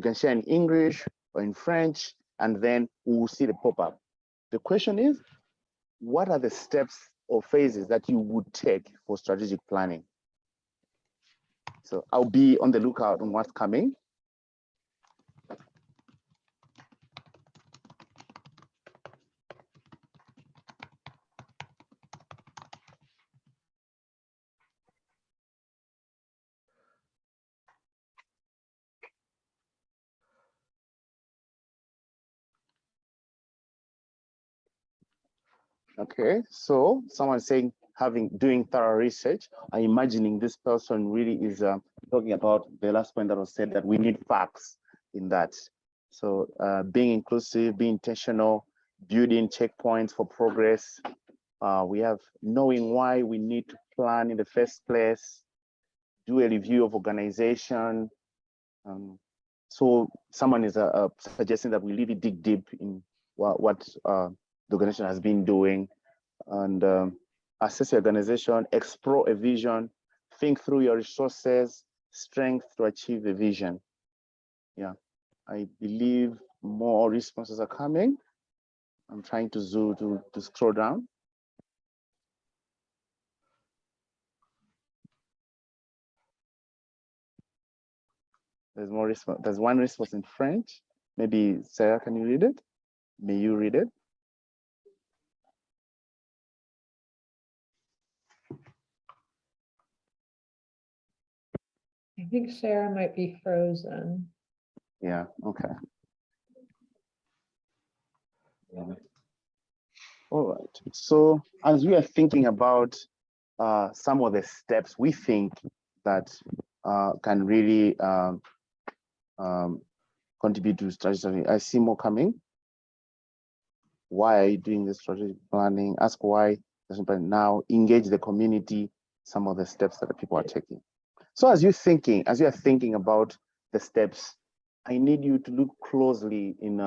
can share in English or in French, and then we'll see the pop-up. The question is, what are the steps or phases that you would take for strategic planning? So I'll be on the lookout on what's coming. Okay, so someone's saying doing thorough research. I'm imagining this person really is talking about the last point that was said, that we need facts in that. So being inclusive, being intentional, building checkpoints for progress. We have knowing why we need to plan in the first place, do a review of organization. So someone is suggesting that we really dig deep in what the organization has been doing, and assess your organization, explore a vision, think through your resources, strength to achieve the vision. Yeah, I believe more responses are coming. I'm trying to zoom to scroll down. There's more response. There's one response in French. Maybe Sarah, can you read it? May you read it? I think Sarah might be frozen. Yeah, okay. Yeah. All right. So as we are thinking about some of the steps we think that can really contribute to strategy, I see more coming. Why are you doing this strategic planning? Ask why. Now engage the community, some of the steps that the people are taking. So as you're thinking about the steps, I need you to look closely in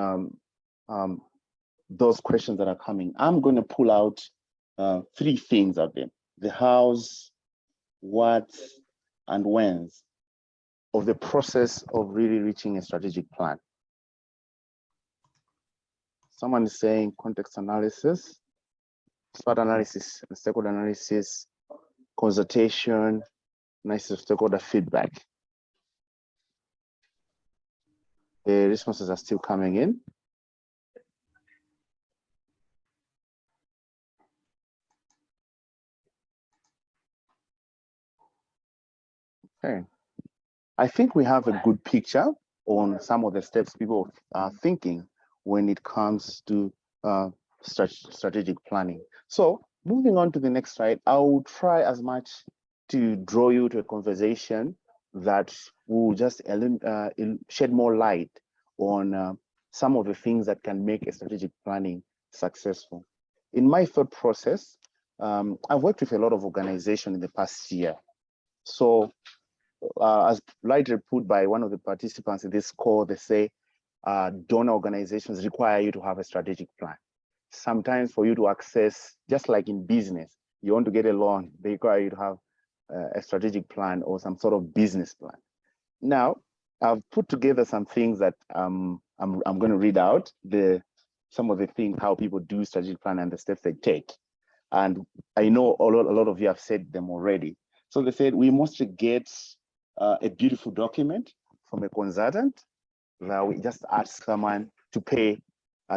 those questions that are coming. I'm going to pull out 3 things of them: the hows, what, and whens of the process of really reaching a strategic plan. Someone is saying context analysis, SWOT analysis, and stakeholder analysis, consultation, analysis of stakeholder feedback. The responses are still coming in. Okay. I think we have a good picture on some of the steps people are thinking when it comes to strategic planning. So moving on to the next slide, I will try as much to draw you to a conversation that will just shed more light on some of the things that can make a strategic planning successful. In my thought process, I've worked with a lot of organizations in the past year. So as lightly put by one of the participants in this call, they say donor organizations require you to have a strategic plan. Sometimes for you to access, just like in business, you want to get a loan, they require you to have a strategic plan or some sort of business plan. Now, I've put together some things that I'm going to read out, some of the things, how people do strategic plan and the steps they take. And I know a lot of you have said them already. So they said, we must get a beautiful document from a consultant that we just ask someone to pay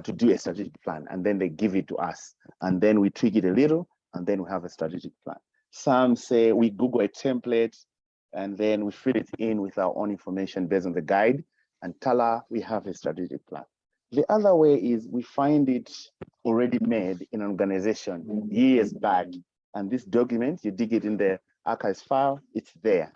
to do a strategic plan, and then they give it to us. And then we tweak it a little, and then we have a strategic plan. Some say we Google a template, and then we fill it in with our own information based on the guide, and tala, we have a strategic plan. The other way is we find it already made in an organization years back, and this document, you dig it in the archives file, it's there.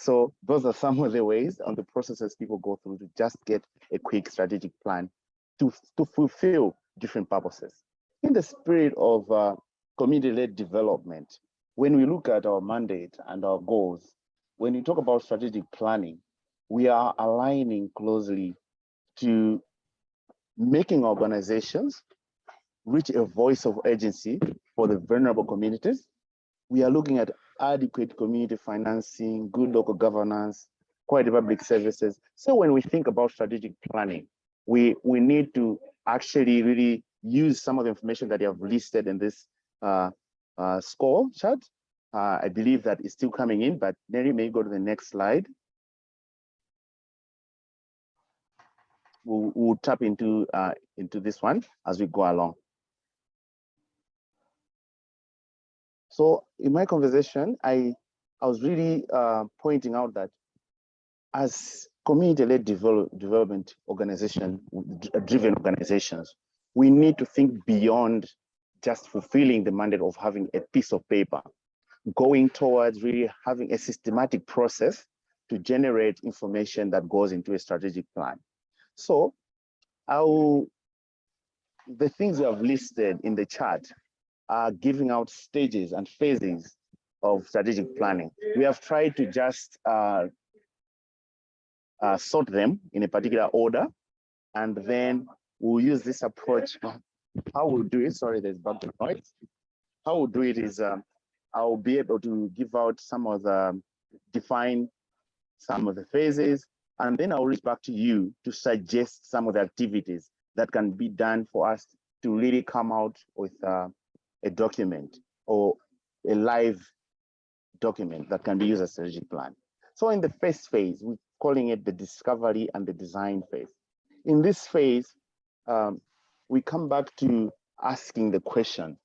So those are some of the ways and the processes people go through to just get a quick strategic plan to fulfill different purposes. In the spirit of community-led development, when we look at our mandate and our goals, when we talk about strategic planning, we are aligning closely to making organizations reach a voice of urgency for the vulnerable communities. We are looking at adequate community financing, good local governance, quality public services. So when we think about strategic planning, we need to actually really use some of the information that you have listed in this score chart. I believe that is still coming in, but Neri may go to the next slide. We'll tap into this one as we go along. So in my conversation, I was really pointing out that as community-led development driven organizations, we need to think beyond just fulfilling the mandate of having a piece of paper, going towards really having a systematic process to generate information that goes into a strategic plan. So the things we have listed in the chart are giving out stages and phases of strategic planning. We have tried to just sort them in a particular order, and then we'll use this approach. How we'll do it, sorry, there's background noise. How we'll do it is I'll be able to give out define some of the phases, and then I'll reach back to you to suggest some of the activities that can be done for us to really come out with a document or a live document that can be used as a strategic plan. So in the first phase, we're calling it the discovery and the design phase. In this phase, we come back to asking the question,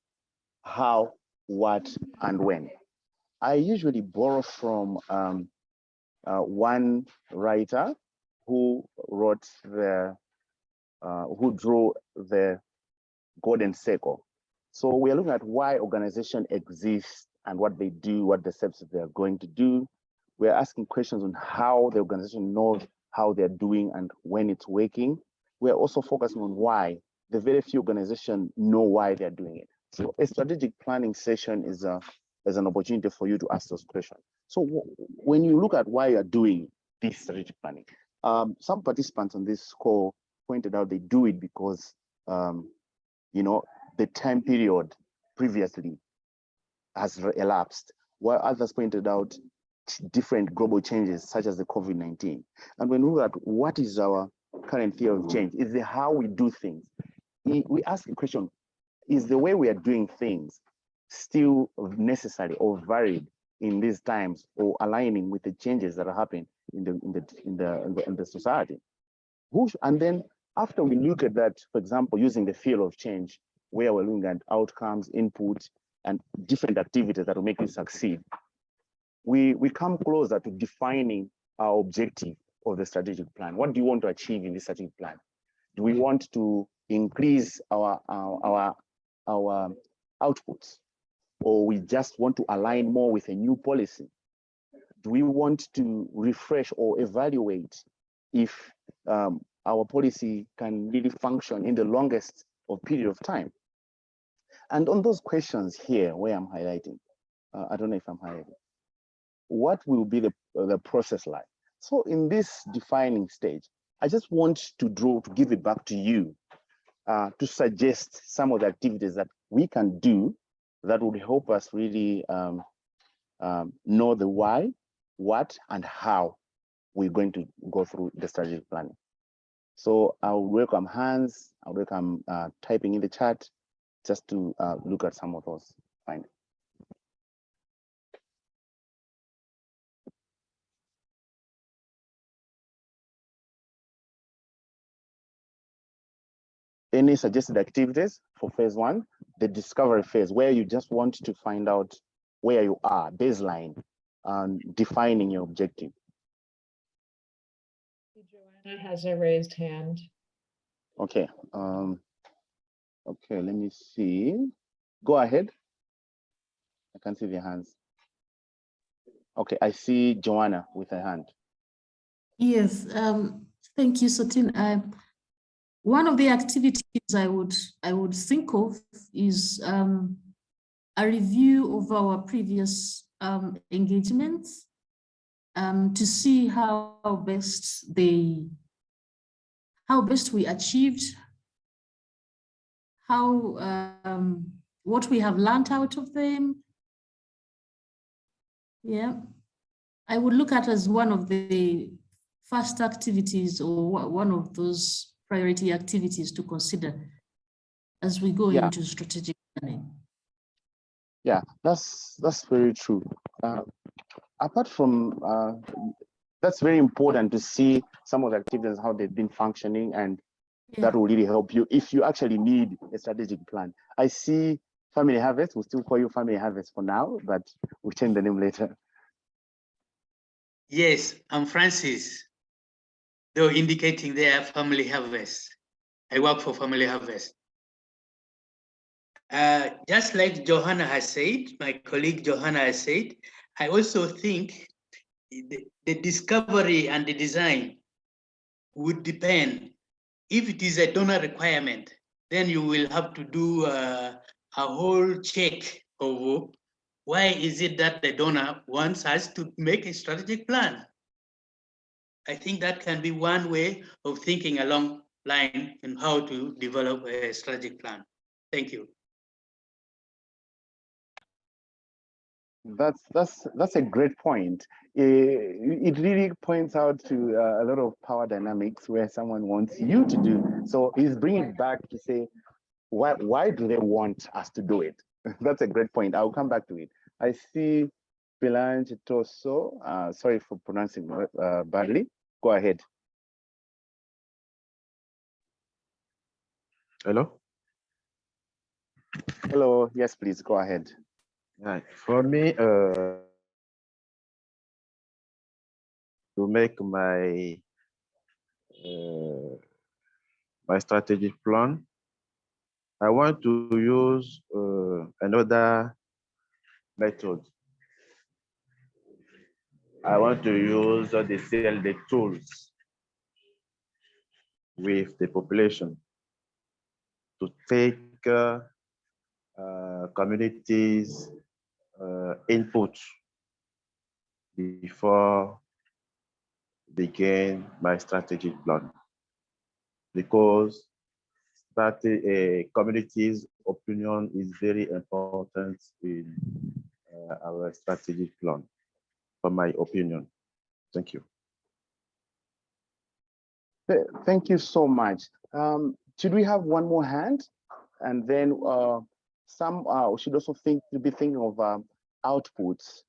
how, what, and when. I usually borrow from one writer who wrote who drew the golden circle. So we are looking at why organizations exist and what they do, what the steps they are going to do. We are asking questions on how the organization knows how they're doing and when it's working. We are also focusing on why. The very few organizations know why they're doing it. So a strategic planning session is an opportunity for you to ask those questions. So when you look at why you're doing this strategic planning, some participants on this call pointed out they do it because the time period previously has elapsed, while others pointed out different global changes such as the COVID-19. And when we look at what is our current theory of change, is the how we do things. We ask the question, is the way we are doing things still necessary or varied in these times, or aligning with the changes that are happening in the society? And then after we look at that, for example, using the theory of change, where we're looking at outcomes, input, and different activities that will make you succeed, we come closer to defining our objective of the strategic plan? What do you want to achieve in this strategic plan? Do we want to increase our outputs, or we just want to align more with a new policy? Do we want to refresh or evaluate if our policy can really function in the longest of period of time? And on those questions here, where I'm highlighting, I don't know if I'm highlighting, what will be the process like? So in this defining stage, I just want to give it back to you to suggest some of the activities that we can do that would help us really know the why, what, and how we're going to go through the strategic planning. So I'll welcome hands, I'll welcome typing in the chat, just to look at some of those findings. Any suggested activities for phase one, the discovery phase, where you just want to find out where you are, baseline, defining your objective. Joanna has a raised hand. Okay. Okay, let me see. Go ahead. I can see the hands. Okay, I see Joanna with a hand. Yes, thank you, Sotin. One of the activities I would think of is a review of our previous engagements to see how best we achieved, what we have learned out of them. Yeah, I would look at as one of the first activities, or one of those priority activities to consider as we go into strategic planning. Yeah, that's very true. Apart from that's very important to see some of the activities, how they've been functioning, and that will really help you if you actually need a strategic plan. I see Family Harvest, we'll still call you Family Harvest for now, but we'll change the name later. Yes, I'm Francis. They were indicating their Family Harvest. I work for Family Harvest. Just like Johanna has said, my colleague Johanna has said, I also think the discovery and the design would depend. If it is a donor requirement, then you will have to do a whole check of why is it that the donor wants us to make a strategic plan. I think that can be one way of thinking along line and how to develop a strategic plan. Thank you. That's a great point. It really points out to a lot of power dynamics where someone wants you to do. So he's bringing it back to say, why do they want us to do it? That's a great point. I'll come back to it. I see Belange Toso. Sorry for pronouncing badly. Go ahead. Hello? Hello. Yes, please go ahead. Right. For me, to make my my strategic plan, I want to use another method. I want to use the CLD tools with the population to take communities' input before begin my strategic plan, because community's opinion is very important in our strategic plan, from my opinion. Thank you. Thank you so much. Should we have one more hand? And then some should also be thinking of outputs.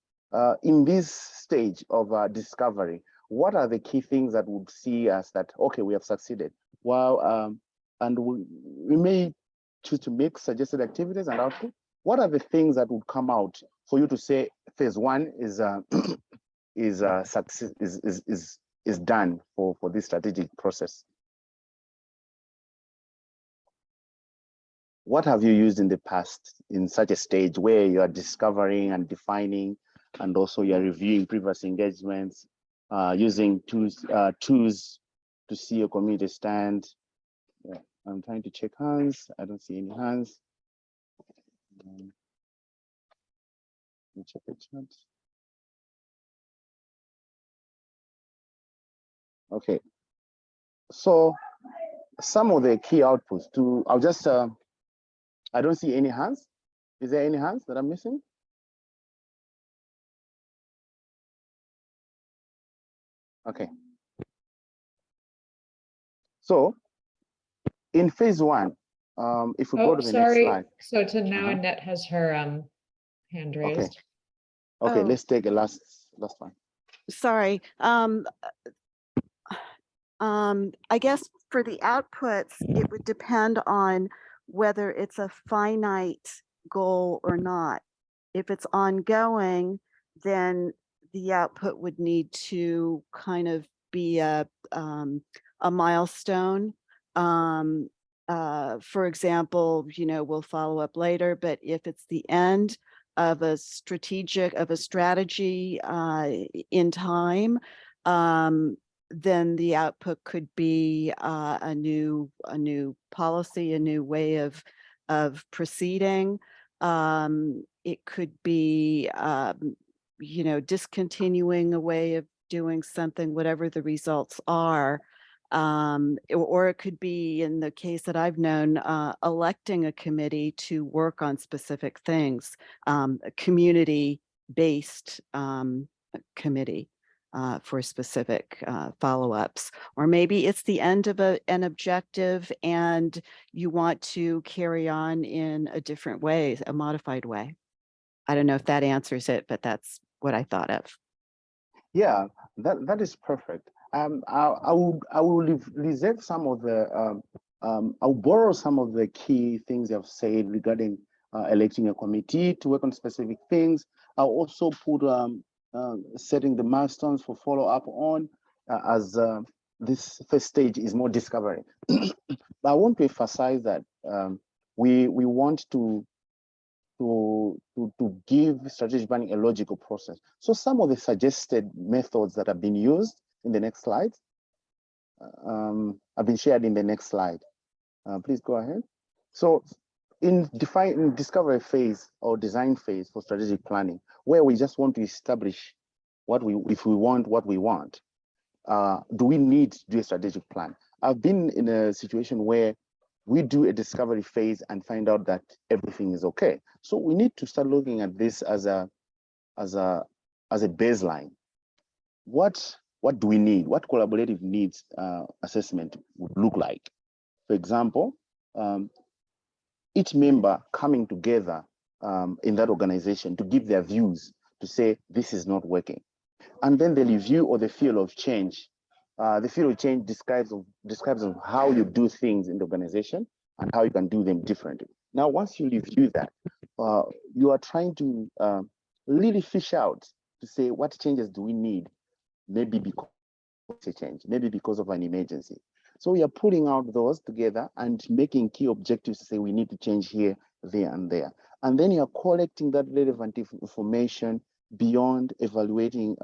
In this stage of discovery, what are the key things that would see us that, okay, we have succeeded? Well, and we may choose to make suggested activities and output. What are the things that would come out for you to say phase one is success is done for this strategic process. What have you used in the past in such a stage where you are discovering and defining, and also you are reviewing previous engagements, using tools to see your community stand? Yeah, I'm trying to check hands. I don't see any hands. Let me check the chat. Okay, so some of the key outputs I'll just, I don't see any hands. Is there any hands that I'm missing? Okay. So in phase one, if we go to the next slide. So to now Annette has her hand raised. Okay, Oh. let's take a last one. Sorry. I guess for the outputs, it would depend on whether it's a finite goal or not. If it's ongoing, then the output would need to kind of be a milestone. For example, we'll follow up later, but if it's the end of a strategy in time, then the output could be a new policy, a new way of proceeding. It could be discontinuing a way of doing something, whatever the results are. Or it could be, in the case that I've known, electing a committee to work on specific things, a community-based committee for specific follow-ups. Or maybe it's the end of an objective and you want to carry on in a different way, a modified way. I don't know if that answers it, but that's what I thought of. Yeah, that is perfect. I will reserve some of the, I'll borrow some of the key things you've said regarding electing a committee to work on specific things. I'll also put setting the milestones for follow-up on as this first stage is more discovery. But I want to emphasize that we want to give strategic planning a logical process. So some of the suggested methods that have been used in the next slide have been shared in the next slide. Please go ahead. So in discovery phase or design phase for strategic planning, where we just want to establish if we want what we want, do we need to do a strategic plan? I've been in a situation where we do a discovery phase and find out that everything is okay. So we need to start looking at this as a baseline. What do we need? What collaborative needs assessment would look like? For example, each member coming together in that organization to give their views, to say this is not working. And then the review or the field of change. The field of change describes how you do things in the organization and how you can do them differently. Now, once you review that, you are trying to really fish out to say what changes do we need, maybe because of a change, maybe because of an emergency. So we are putting out those together and making key objectives to say we need to change here, there, and there. And then you are collecting that relevant information beyond evaluating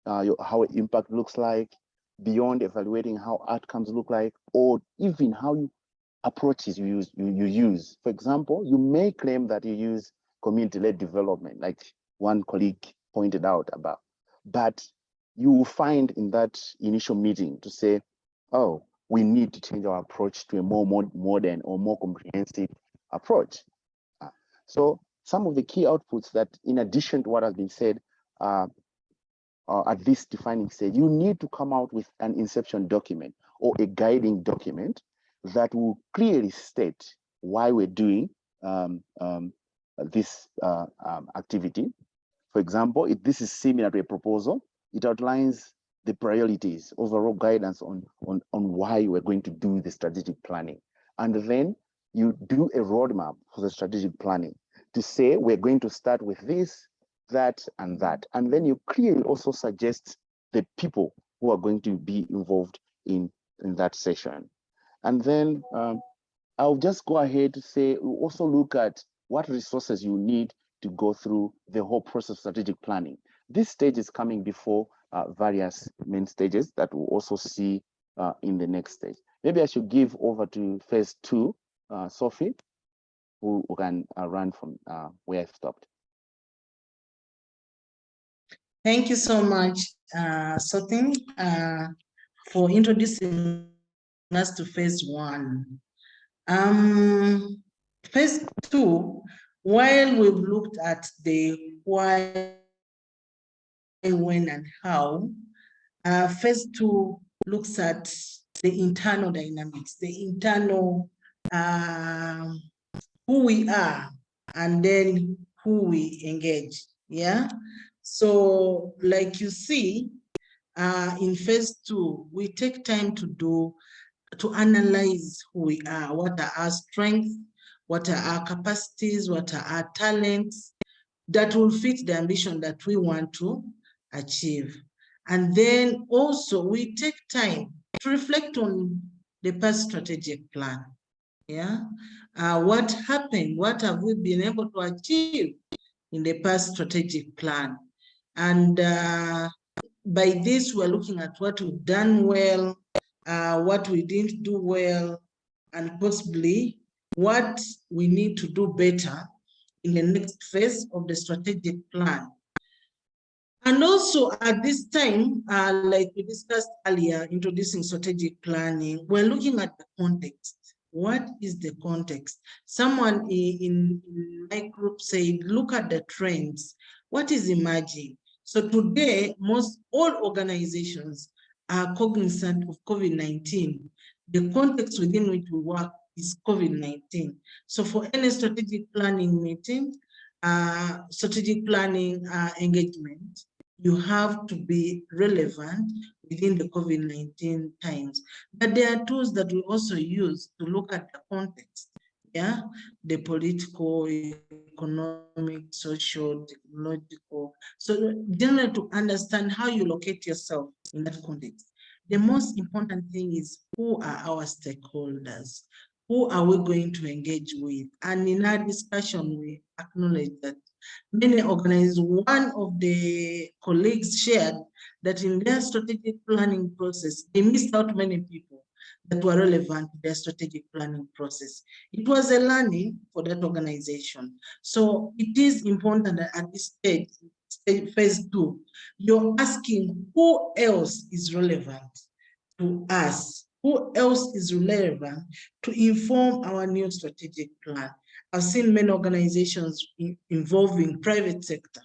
how impact looks like, beyond evaluating how outcomes look like, or even how approaches you use. For example, you may claim that you use community-led development, like one colleague pointed out about, but you will find in that initial meeting to say, oh, we need to change our approach to a more modern or more comprehensive approach. So some of the key outputs that, in addition to what has been said, at this defining stage, you need to come out with an inception document or a guiding document that will clearly state why we're doing this activity. For example, if this is similar to a proposal, it outlines the priorities, overall guidance on why we're going to do the strategic planning. And then you do a roadmap for the strategic planning to say, we're going to start with this, that, and that. And then you clearly also suggest the people who are going to be involved in that session. And then I'll just go ahead to say, we'll also look at what resources you need to go through the whole process of strategic planning. This stage is coming before various main stages that we'll also see in the next stage. Maybe I should give over to phase 2, Sophie, who can run from where I've stopped. Thank you so much, Sotin, for introducing us to phase 1. Phase 2, while we've looked at the why, when, and how, phase 2 looks at the internal dynamics, the internal who we are, and then who we engage. Yeah. So, like you see, in phase 2, we take time to analyze who we are, what are our strengths, what are our capacities, what are our talents that will fit the ambition that we want to achieve. And then also we take time to reflect on the past strategic plan. Yeah, what happened? What have we been able to achieve in the past strategic plan? And by this, we're looking at what we've done well, what we didn't do well, and possibly what we need to do better in the next phase of the strategic plan. And also at this time, like we discussed earlier, introducing strategic planning, we're looking at the context. What is the context? Someone in my group said, look at the trends. What is emerging? So today, all organizations are cognizant of COVID-19. The context within which we work is COVID-19. So for any strategic planning meeting, strategic planning engagement, you have to be relevant within the COVID-19 times. But there are tools that we also use to look at the context, yeah? The political, economic, social, technological. So generally to understand how you locate yourself in that context. The most important thing is, who are our stakeholders? Who are we going to engage with? And in our discussion, we acknowledge that many organizations, one of the colleagues shared that in their strategic planning process, they missed out many people that were relevant to their strategic planning process. It was a learning for that organization. So it is important that at this stage, phase 2, you're asking who else is relevant to us? Who else is relevant to inform our new strategic plan? I've seen many organizations involving private sector,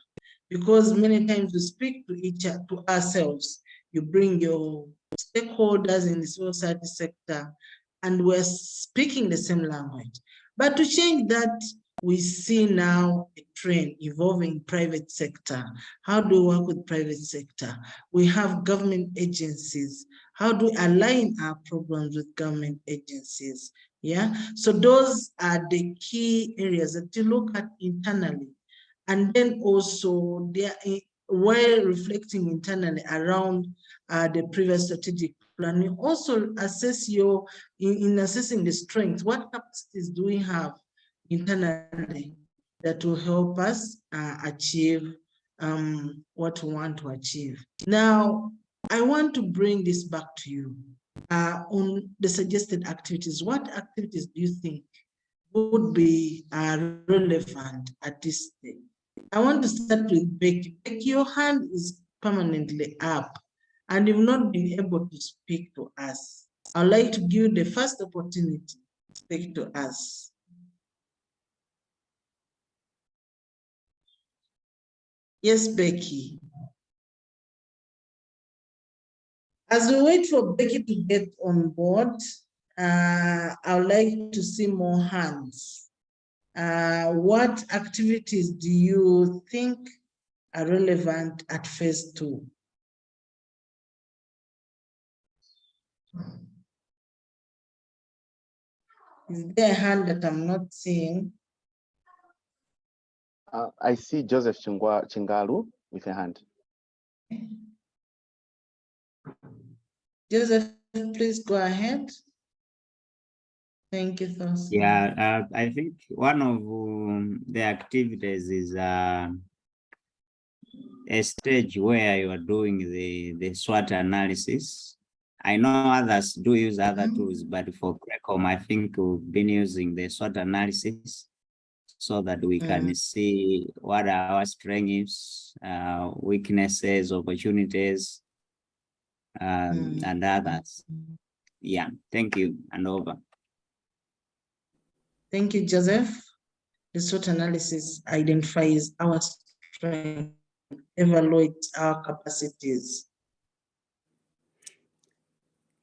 because many times we speak to ourselves. You bring your stakeholders in the civil society sector, and we're speaking the same language. But to change that, we see now a trend evolving private sector. How do we work with private sector? We have government agencies. How do we align our programs with government agencies? Yeah, so those are the key areas that you look at internally. And then also while reflecting internally around the previous strategic plan, you also assess in assessing the strengths, what capacities do we have internally that will help us achieve what we want to achieve. Now, I want to bring this back to you on the suggested activities. What activities do you think would be relevant at this stage? I want to start with Becky. Becky, your hand is permanently up and you've not been able to speak to us. I'd like to give you the first opportunity to speak to us. Yes, Becky. As we wait for Becky to get on board, I would like to see more hands. What activities do you think are relevant at phase 2? Is there a hand that I'm not seeing? I see Joseph Chingalu with a hand. Joseph, please go ahead. Thank you, Thorsten. Yeah, I think one of the activities is a stage where you are doing the SWOT analysis. I know others do use other tools, but for CRECOM, I think we've been using the SWOT analysis so that we can see what are our strengths, weaknesses, opportunities, and others. Yeah, thank you, and over. Thank you, Joseph. The SWOT analysis identifies our strengths, evaluates our capacities.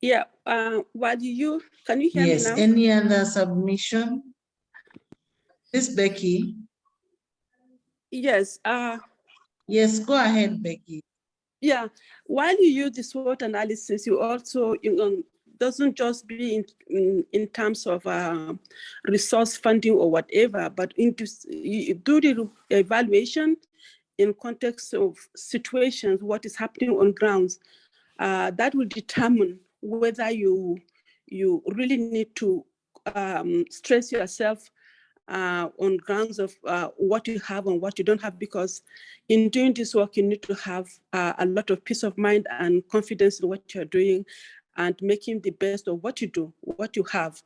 Yeah, what do you, can you hear me Yes, now? any other submission? This Becky. Yes. Yes, go ahead, Becky. Yeah, while you use the SWOT analysis, you also, doesn't just be in terms of resource funding or whatever, but into you do the evaluation in context of situations, what is happening on grounds. That will determine whether you really need to stress yourself on grounds of what you have and what you don't have, because in doing this work, you need to have a lot of peace of mind and confidence in what you're doing and making the best of what you do, what you have.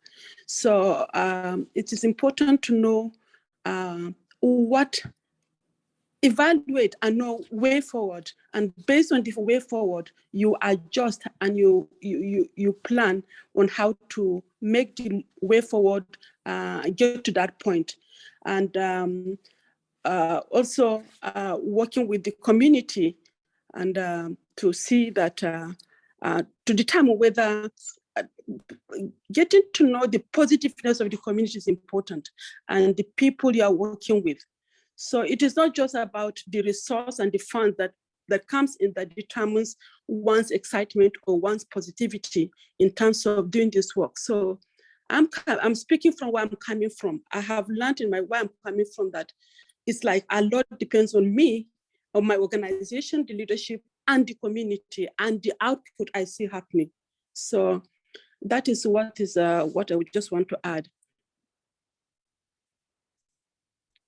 So it is important to know evaluate and know way forward, and based on the way forward, you adjust and you plan on how to make the way forward get to that point. And also working with the community and to see that to determine whether getting to know the positiveness of the community is important and the people you are working with. So it is not just about the resource and the fund that comes in that determines one's excitement or one's positivity in terms of doing this work. So I'm speaking from where I'm coming from. I have learned in my where I'm coming from that it's like a lot depends on me, on my organization, the leadership, and the community, and the output I see happening. So that is what I would just want to add.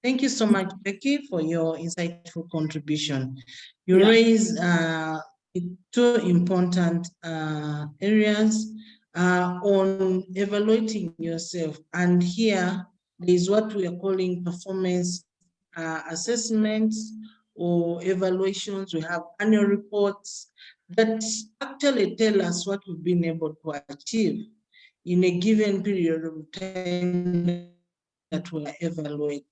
Thank you so much, Becky, for your insightful contribution. You raise two important areas on evaluating yourself. And here is what we are calling performance assessments or evaluations. We have annual reports that actually tell us what we've been able to achieve in a given period of time that we're evaluating.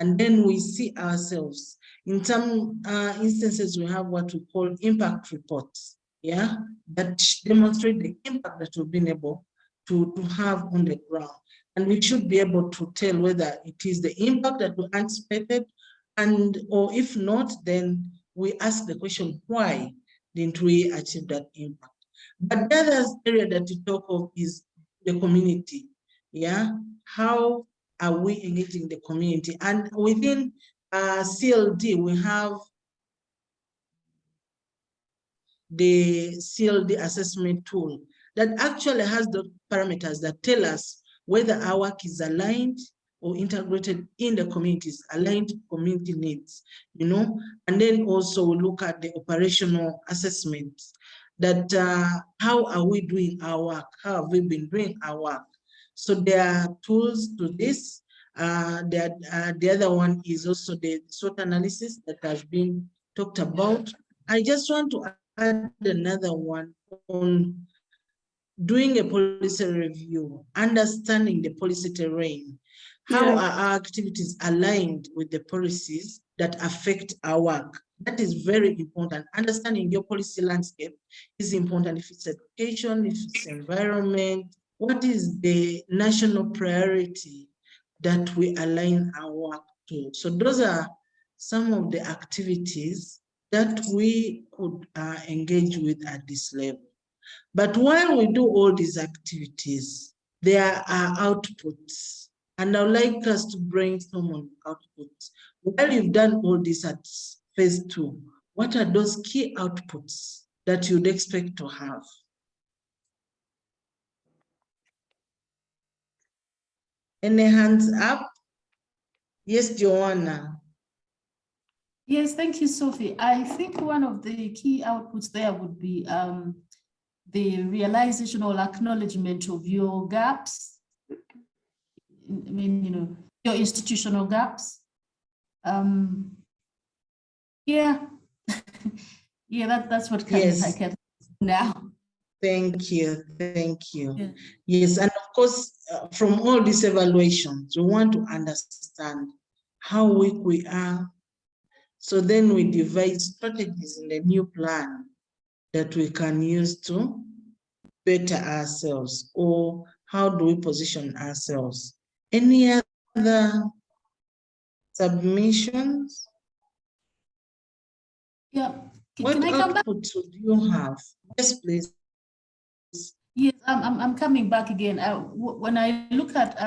And then we see ourselves. In some instances, we have what we call impact reports, that demonstrate the impact that we've been able to have on the ground. And we should be able to tell whether it is the impact that we anticipated, or if not, then we ask the question, why didn't we achieve that impact? But the other area that we talk of is the community, How are we engaging the community? And within CLD, we have the CLD assessment tool that actually has the parameters that tell us whether our work is aligned or integrated in the communities, aligned to community needs, And then also we look at the operational assessments that how are we doing our work? How have we been doing our work? So there are tools to this. The other one is also the SWOT analysis that has been talked about. I just want to add another one on doing a policy review, understanding the policy terrain. How are our activities aligned with the policies that affect our work? That is very important. Understanding your policy landscape is important. If it's education, if it's environment, what is the national priority that we align our work to? So those are some of the activities that we could engage with at this level. But while we do all these activities, there are outputs. And I would like us to brainstorm on outputs. while you've done all this at phase 2, what are those key outputs that you'd expect to have? Any hands up? Yes, Joanna. Yes, thank you, Sophie. I think one of the key outputs there would be the realization or acknowledgement of your gaps. I mean, you know, your institutional gaps. Yeah, yeah, that's what I can now. Thank you, thank you. Yeah. Yes, and of course, from all these evaluations, we want to understand how weak we are. So then we devise strategies in the new plan that we can use to better ourselves, or how do we position ourselves? Any other submissions? Yeah. What Can I come back? outputs would you have? Yes, please. Yes, I'm coming back again. When I look at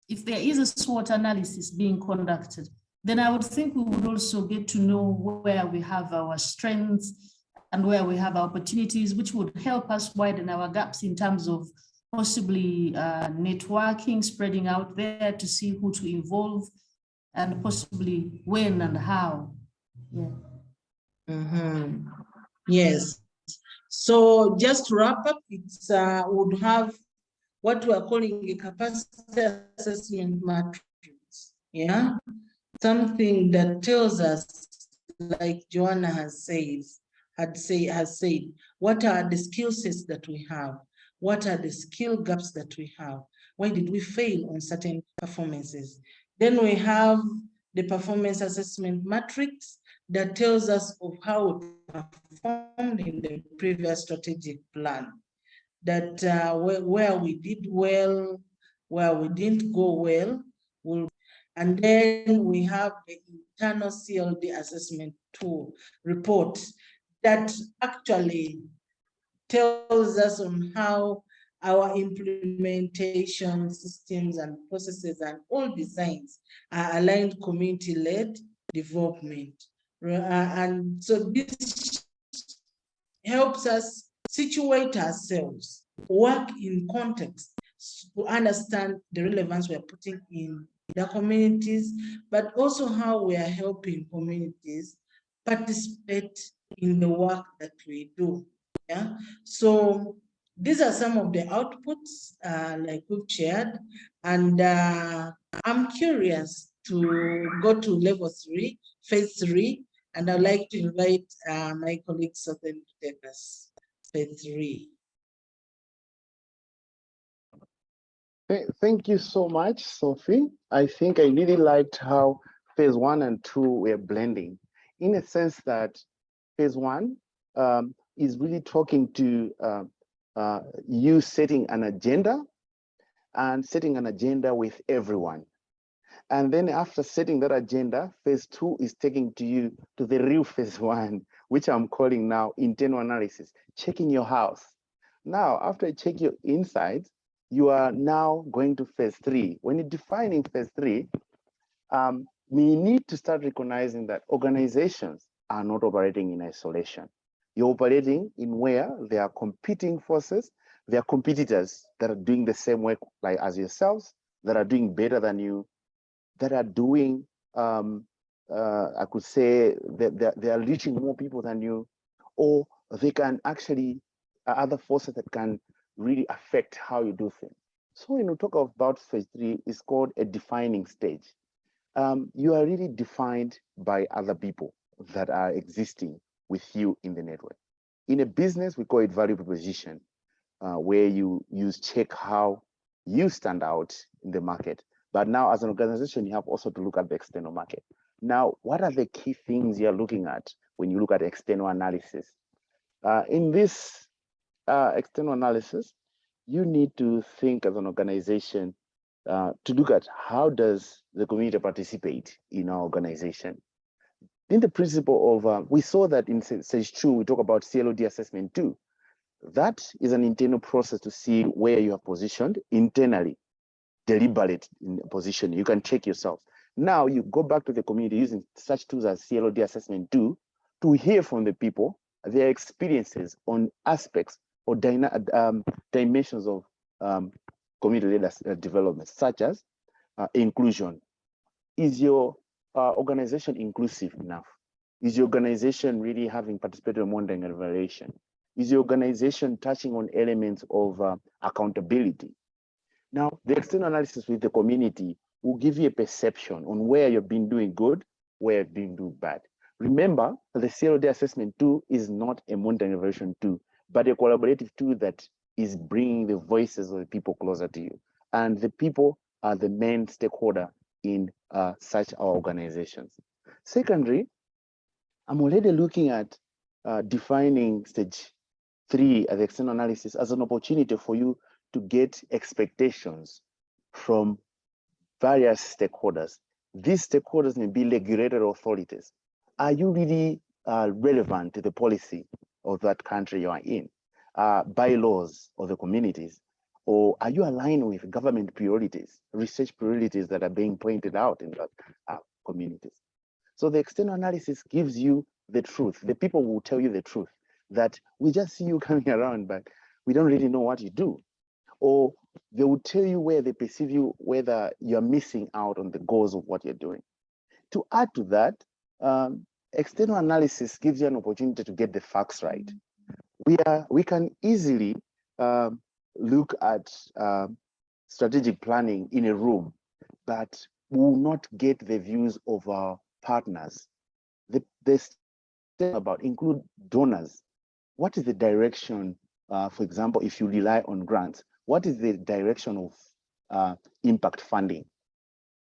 if there is a SWOT analysis being conducted, then I would think we would also get to know where we have our strengths and where we have opportunities, which would help us widen our gaps in terms of possibly networking, spreading out there to see who to involve, and possibly when and how. Yeah. Mm-hmm. Yes. So just to wrap up, it's would have what we are calling a capacity assessment matrix. Yeah, something that tells us, like Joanna has said, what are the skill sets that we have? What are the skill gaps that we have? Why did we fail on certain performances? Then we have the performance assessment matrix that tells us of how we performed in the previous strategic plan, that where we did well, where we didn't go well, and then we have the internal CLD assessment tool report that actually tells us on how our implementation systems and processes and all designs are aligned community-led development. And so this helps us situate ourselves, work in context to understand the relevance we are putting in the communities, but also how we are helping communities participate in the work that we do. Yeah. So these are some of the outputs like we've shared, and I'm curious to go to level 3, phase 3, and I'd like to invite my colleagues of them to take us phase 3. Thank you so much, Sophie. I think I really liked how phase 1 and 2 were blending, in a sense that phase 1 is really talking to you setting an agenda and setting an agenda with everyone. And then after setting that agenda, phase 2 is taking to you to the real phase 1, which I'm calling now internal analysis, checking your house. Now, after you check your inside, you are now going to phase 3. When you're defining phase 3, we need to start recognizing that organizations are not operating in isolation. You're operating in where there are competing forces, there are competitors that are doing the same work like as yourselves, that are doing better than you, that are doing, I could say that they are reaching more people than you, or they can actually, other forces that can really affect how you do things. So when we talk about phase 3, it's called a defining stage. You are really defined by other people that are existing with you in the network. In a business, we call it value proposition, where you check how you stand out in the market. But now as an organization, you have also to look at the external market. Now, what are the key things you're looking at when you look at external analysis? In this external analysis, you need to think as an organization to look at how does the community participate in our organization. In the principle of, we saw that in stage 2, we talk about CLOD assessment 2. That is an internal process to see where you are positioned internally, deliberate in position. You can check yourself. Now you go back to the community using such tools as CLOD assessment 2 to hear from the people their experiences on aspects or dimensions of community-led development, such as inclusion. Is your organization inclusive enough? Is your organization really having participated in monitoring and evaluation? Is your organization touching on elements of accountability? Now, the external analysis with the community will give you a perception on where you've been doing good, where you've been doing bad. Remember, the CLOD assessment tool is not a monitoring evaluation tool, but a collaborative tool that is bringing the voices of the people closer to you. And the people are the main stakeholder in such our organizations. Secondly, I'm already looking at defining stage 3 as external analysis as an opportunity for you to get expectations from various stakeholders. These stakeholders may be regulated authorities. Are you really relevant to the policy of that country you are in? Bylaws of the communities? Or are you aligned with government priorities, research priorities that are being pointed out in that communities? So the external analysis gives you the truth. The people will tell you the truth, that we just see you coming around, but we don't really know what you do. Or they will tell you where they perceive you, whether you're missing out on the goals of what you're doing. To add to that, external analysis gives you an opportunity to get the facts right. We can easily look at strategic planning in a room, but we will not get the views of our partners. The about include donors. What is the direction, for example, if you rely on grants, what is the direction of impact funding?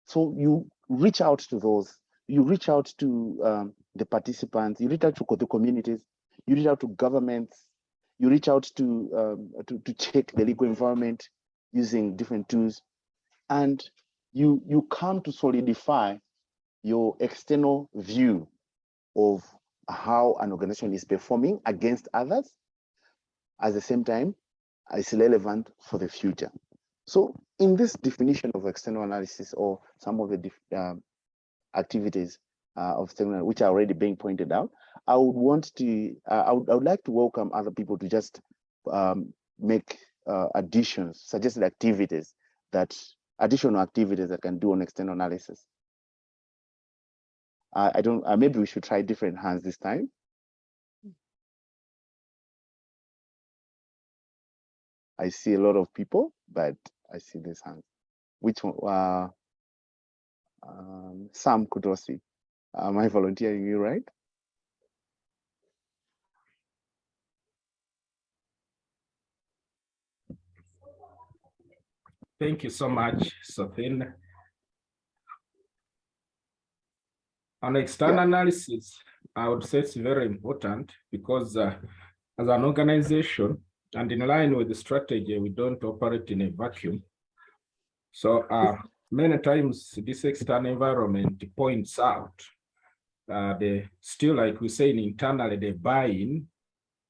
So you reach out to those, you reach out to the participants, you reach out to the communities, you reach out to governments, you reach out to check the legal environment using different tools, and you come to solidify your external view of how an organization is performing against others. At the same time, it's relevant for the future. So in this definition of external analysis, or some of the activities of external, which are already being pointed out, I would want to, I would like to welcome other people to just make additions, suggested activities additional activities that can do on external analysis. I don't, maybe we should try different hands this time. I see a lot of people, but I see this hand. Which one? Sam Kudosi. Am I volunteering you, right? Thank you so much, Sophine. On external analysis, I would say it's very important because as an organization and in line with the strategy, we don't operate in a vacuum. So many times this external environment points out still, like we say, internally, the buy-in,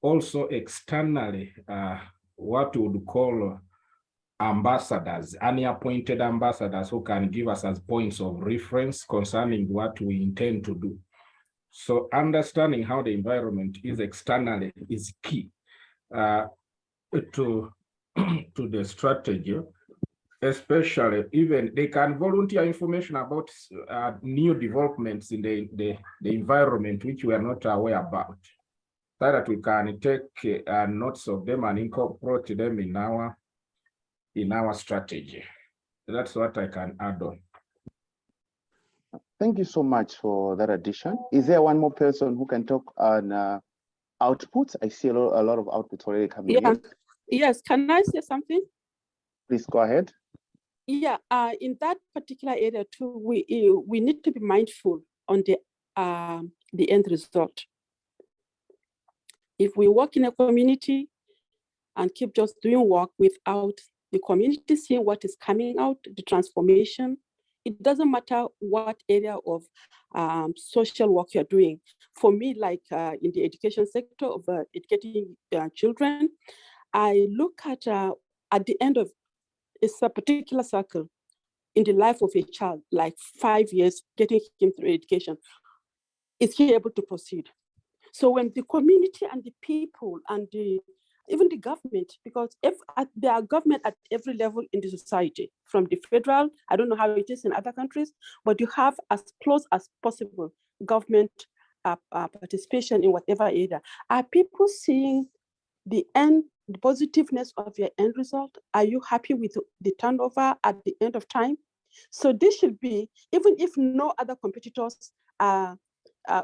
also externally, what we would call ambassadors, appointed ambassadors who can give us as points of reference concerning what we intend to do. So understanding how the environment is externally is key to the strategy, especially even they can volunteer information about new developments in the environment which we are not aware about, so that we can take notes of them and incorporate them in our strategy. That's what I can add on. Thank you so much for that addition. Is there one more person who can talk on outputs? I see a lot of outputs already coming in. Yes, can I say something? Please go ahead. Yeah, in that particular area too, we need to be mindful on the end result. If we work in a community and keep just doing work without the community seeing what is coming out, the transformation, it doesn't matter what area of social work you're doing. For me, like in the education sector of educating children, I look at the end of it's a particular circle. in the life of a child, like 5 years, getting him through education, is he able to proceed? So when the community and the people and even the government, because there are government at every level in the society, from the federal, I don't know how it is in other countries, but you have as close as possible government participation in whatever area. Are people seeing the positiveness of your end result? Are you happy with the turnover at the end of time? So this should be, even if no other competitors,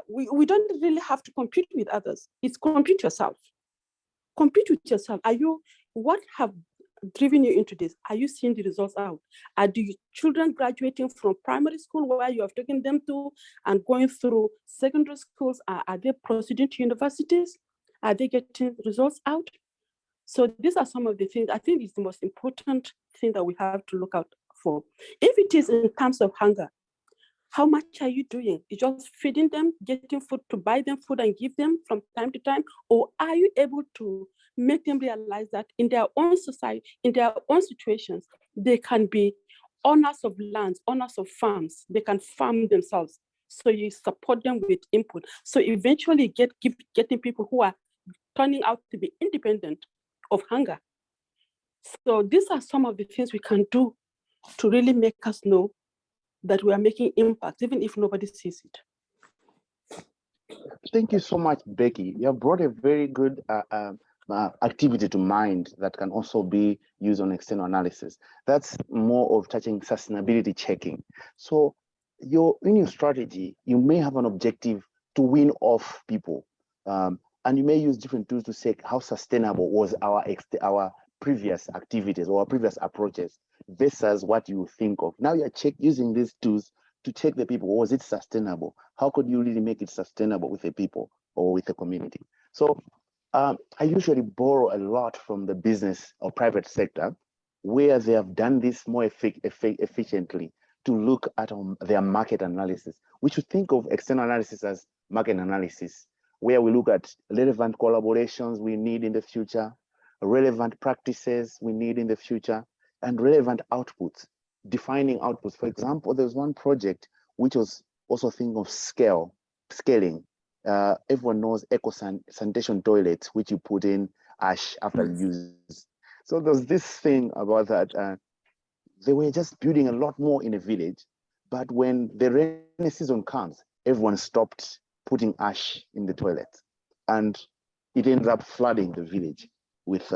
we don't really have to compete with others. It's compete yourself. Compete with yourself. What have driven you into this? Are you seeing the results out? Are the children graduating from primary school where you have taken them to and going through secondary schools? Are they proceeding to universities? Are they getting results out? So these are some of the things I think is the most important thing that we have to look out for. If it is in terms of hunger, how much are you doing? You just feeding them, getting food to buy them food and give them from time to time? Or are you able to make them realize that in their own society, in their own situations, they can be owners of lands, owners of farms, they can farm themselves. So you support them with input. So eventually getting people who are turning out to be independent of hunger. So these are some of the things we can do to really make us know that we are making impact, even if nobody sees it. Thank you so much, Becky. You have brought a very good activity to mind that can also be used on external analysis. That's more of touching sustainability checking. So in your strategy, you may have an objective to win off people. And you may use different tools to say how sustainable was our previous activities or our previous approaches versus what you think of. Now you're using these tools to check the people. Was it sustainable? How could you really make it sustainable with the people or with the community? So I usually borrow a lot from the business or private sector where they have done this more efficiently to look at their market analysis. We should think of external analysis as market analysis, where we look at relevant collaborations we need in the future, relevant practices we need in the future, and relevant outputs, defining outputs. For example, there's one project which was also thinking of scaling. Everyone knows eco-sanitation toilets, which you put in ash after you use. So there's this thing about that. They were just building a lot more in a village, but when the rainy season comes, everyone stopped putting ash in the toilet, and it ended up flooding the village with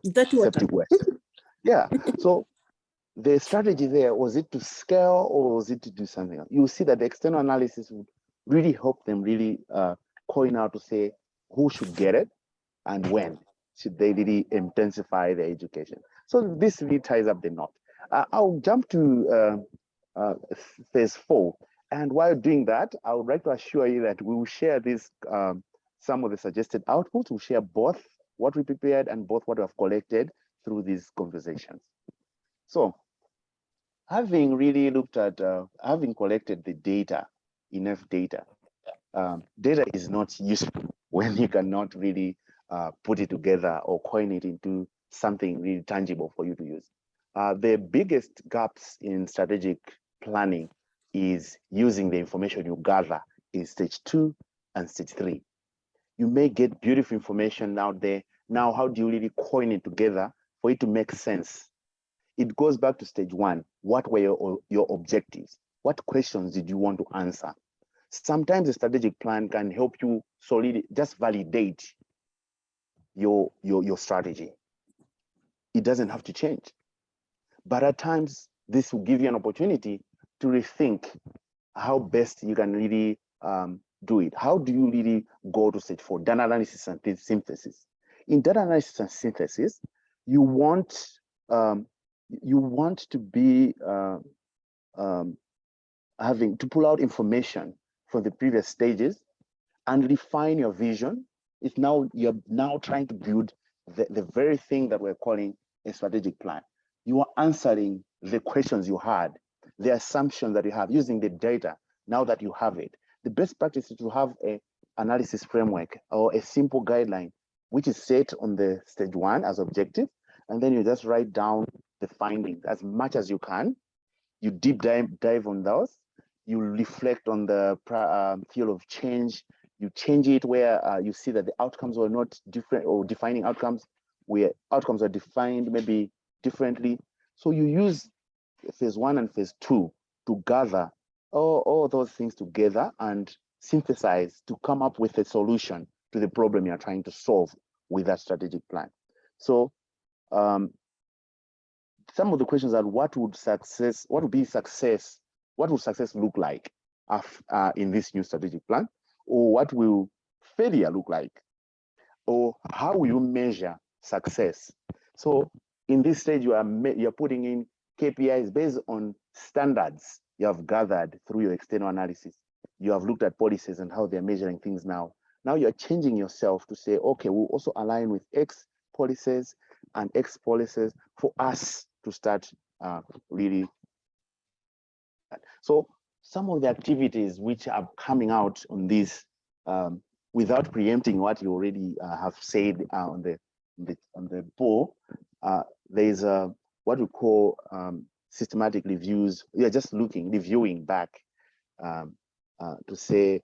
septic waste. Yeah. So the strategy there, was it to scale or was it to do something else? You see that the external analysis would really help them really coin out to say who should get it and when should they really intensify their education. So this really ties up the knot. I'll jump to phase 4. And while doing that, I would like to assure you that we will share this, some of the suggested outputs. We'll share both what we prepared and both what we have collected through these conversations. So having really looked at, having collected the data, enough data, data is not useful when you cannot really put it together or coin it into something really tangible for you to use. The biggest gaps in strategic planning is using the information you gather in stage 2 and stage 3. You may get beautiful information out there. Now, how do you really coin it together for it to make sense? It goes back to stage 1. What were your objectives? What questions did you want to answer? Sometimes a strategic plan can help you just validate your strategy. It doesn't have to change. But at times, this will give you an opportunity to rethink how best you can really do it. How do you really go to stage 4, data analysis and synthesis? In data analysis and synthesis, you want to be having to pull out information from the previous stages and refine your vision. You're now trying to build the very thing that we're calling a strategic plan. You are answering the questions you had, the assumptions that you have using the data now that you have it. The best practice is to have an analysis framework or a simple guideline, which is set on the stage 1 as objective, and then you just write down the findings as much as you can. You deep dive on those. You reflect on the field of change. You change it where you see that the outcomes were not different, or defining outcomes where outcomes are defined maybe differently. So you use phase 1 and phase 2 to gather all those things together and synthesize to come up with a solution to the problem you're trying to solve with that strategic plan. So some of the questions are, what would success look like in this new strategic plan? Or what will failure look like? Or how will you measure success? So in this stage, you're putting in KPIs based on standards you have gathered through your external analysis. You have looked at policies and how they're measuring things now. Now you're changing yourself to say, okay, we'll also align with X policies and X policies for us to start really. So some of the activities which are coming out on this, without preempting what you already have said on the board, there's what we call systematic reviews. We are just reviewing back to say,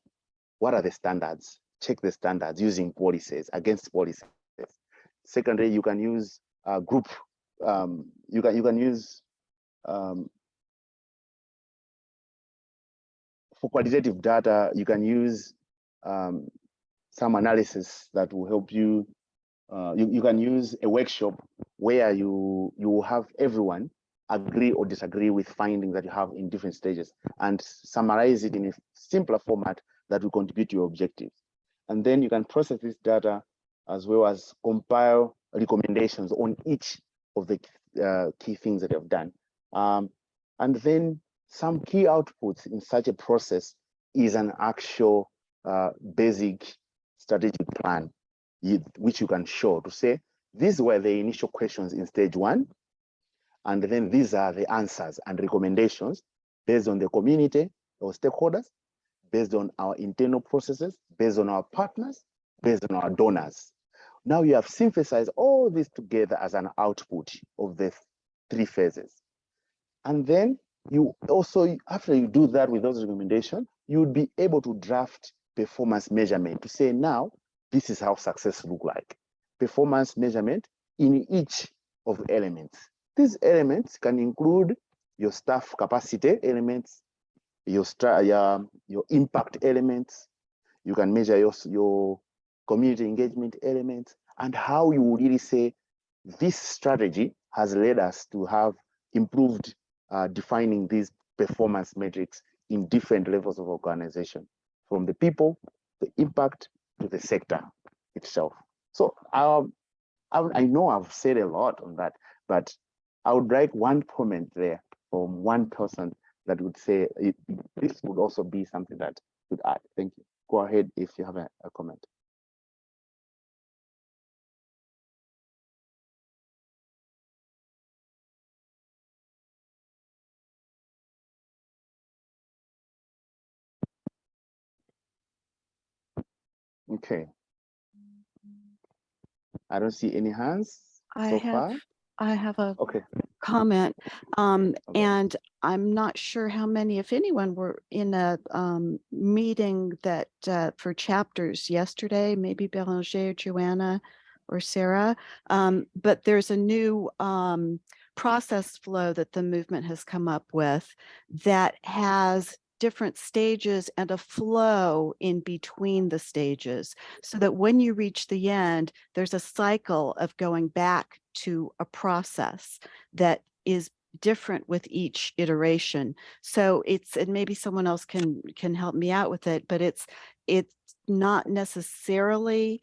what are the standards? Check the standards using policies, against policies. Secondly, you can use group. You can use for qualitative data. You can use some analysis that will help you. You can use a workshop where you will have everyone agree or disagree with findings that you have in different stages and summarize it in a simpler format that will contribute to your objectives. And then you can process this data as well as compile recommendations on each of the key things that you have done. And then some key outputs in such a process is an actual basic strategic plan, which you can show to say, these were the initial questions in stage 1, and then these are the answers and recommendations based on the community or stakeholders, based on our internal processes, based on our partners, based on our donors. Now you have synthesized all this together as an output of the 3 phases. And then you also, after you do that with those recommendations, you would be able to draft performance measurement to say, now, this is how success look like. Performance measurement in each of the elements. These elements can include your staff capacity elements, your impact elements. You can measure your community engagement elements, and how you would really say this strategy has led us to have improved defining these performance metrics in different levels of organization, from the people, the impact, to the sector itself. So I know I've said a lot on that, but I would like one comment there from one person that would say this would also be something that would add. Thank you. Go ahead if you have a comment. Okay. I don't see any hands so far. I have a Okay. comment, and I'm not sure how many, if anyone, were in a meeting that for chapters yesterday, maybe Belanger, Joanna, or Sarah, but there's a new process flow that the movement has come up with that has different stages and a flow in between the stages, so that when you reach the end, there's a cycle of going back to a process that is different with each iteration. So it's, and maybe someone else can help me out with it, but it's not necessarily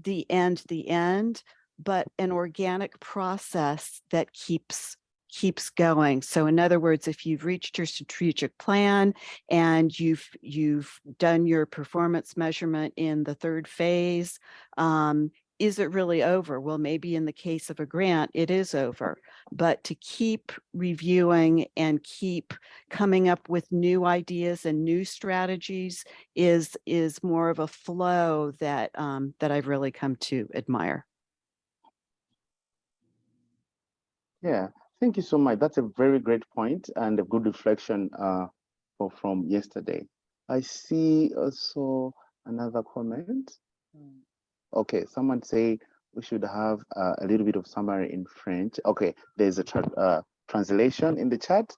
the end, but an organic process that keeps going. So in other words, if you've reached your strategic plan and you've done your performance measurement in the 3rd phase, is it really over? Well, maybe in the case of a grant, it is over, but to keep reviewing and keep coming up with new ideas and new strategies is more of a flow that I've really come to admire. Yeah, I Thank you so much. That's a very great point and a good reflection from yesterday. I see also another comment. Okay, someone say we should have a little bit of summary in French. Okay, there's a translation in the chat.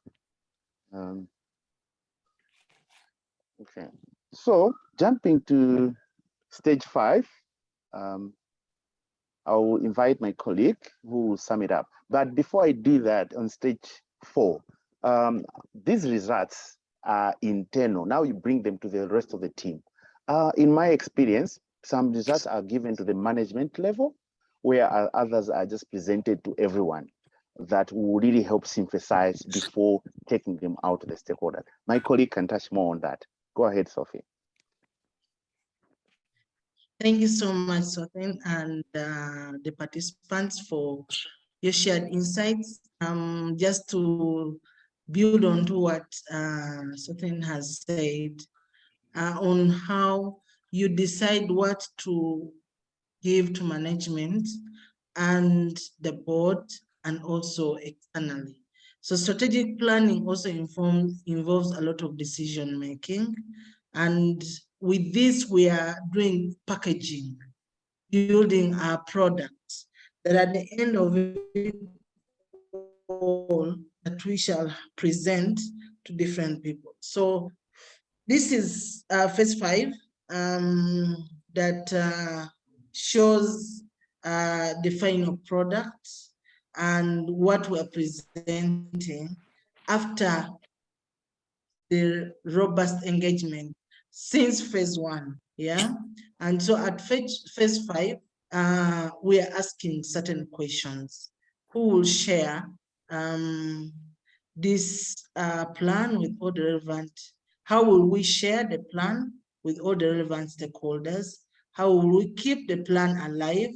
Okay, so jumping to stage 5, I will invite my colleague who will sum it up. But before I do that, on stage 4, these results are internal. Now you bring them to the rest of the team. In my experience, some results are given to the management level, where others are just presented to everyone. That will really help synthesize before taking them out to the stakeholders. My colleague can touch more on that. Go ahead, Sophie. Thank you so much, Soten, and the participants for your shared insights. Just to build on to what Soten has said on how you decide what to give to management and the board and also externally. So strategic planning also involves a lot of decision making. And with this, we are doing packaging, building our products that at the end of it all that we shall present to different people. So this is phase 5 that shows the final product and what we're presenting after the robust engagement since phase 1, yeah? And so at phase 5, we are asking certain questions. Who will share this plan with all the relevant? How will we share the plan with all the relevant stakeholders? How will we keep the plan alive?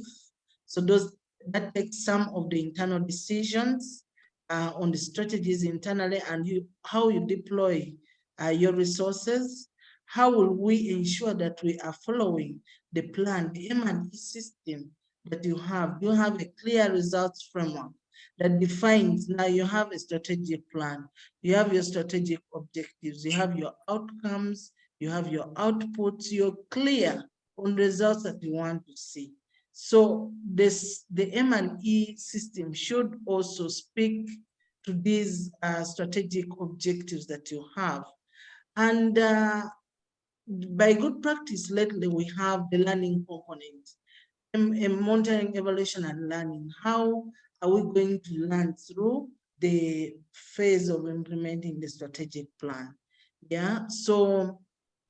So that takes some of the internal decisions on the strategies internally and how you deploy your resources. How will we ensure that we are following the plan, the M&E system that you have? You have a clear results framework that defines, now you have a strategic plan, you have your strategic objectives, you have your outcomes, you have your outputs, you're clear on results that you want to see. So the M&E system should also speak to these strategic objectives that you have. And by good practice lately, we have the learning component, monitoring, evaluation, and learning. How are we going to learn through the phase of implementing the strategic plan? Yeah, so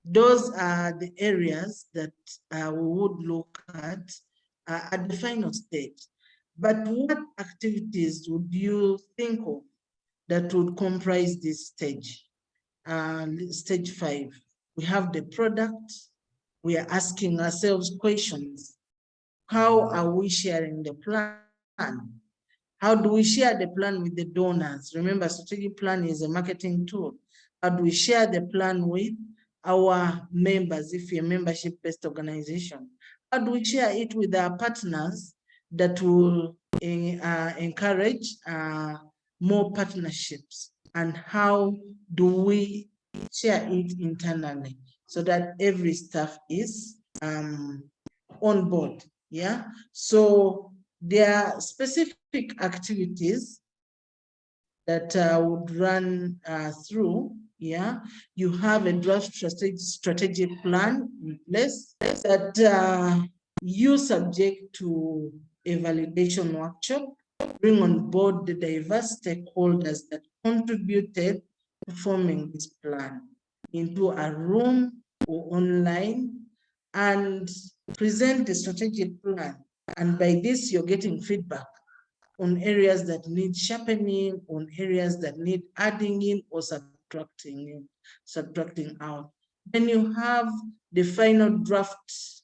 those are the areas that we would look at the final stage. But what activities would you think of that would comprise this stage? Stage 5, we have the product. We are asking ourselves questions. How are we sharing the plan? How do we share the plan with the donors? Remember, strategic plan is a marketing tool. How do we share the plan with our members if you're a membership-based organization? How do we share it with our partners that will encourage more partnerships? And how do we share it internally so that every staff is on board? Yeah, so there are specific activities that would run through. Yeah, you have a draft strategic plan in place that you subject to a validation workshop, bring on board the diverse stakeholders that contributed to forming this plan into a room or online and present the strategic plan. And by this, you're getting feedback on areas that need sharpening, on areas that need adding in or subtracting out. Then you have the final draft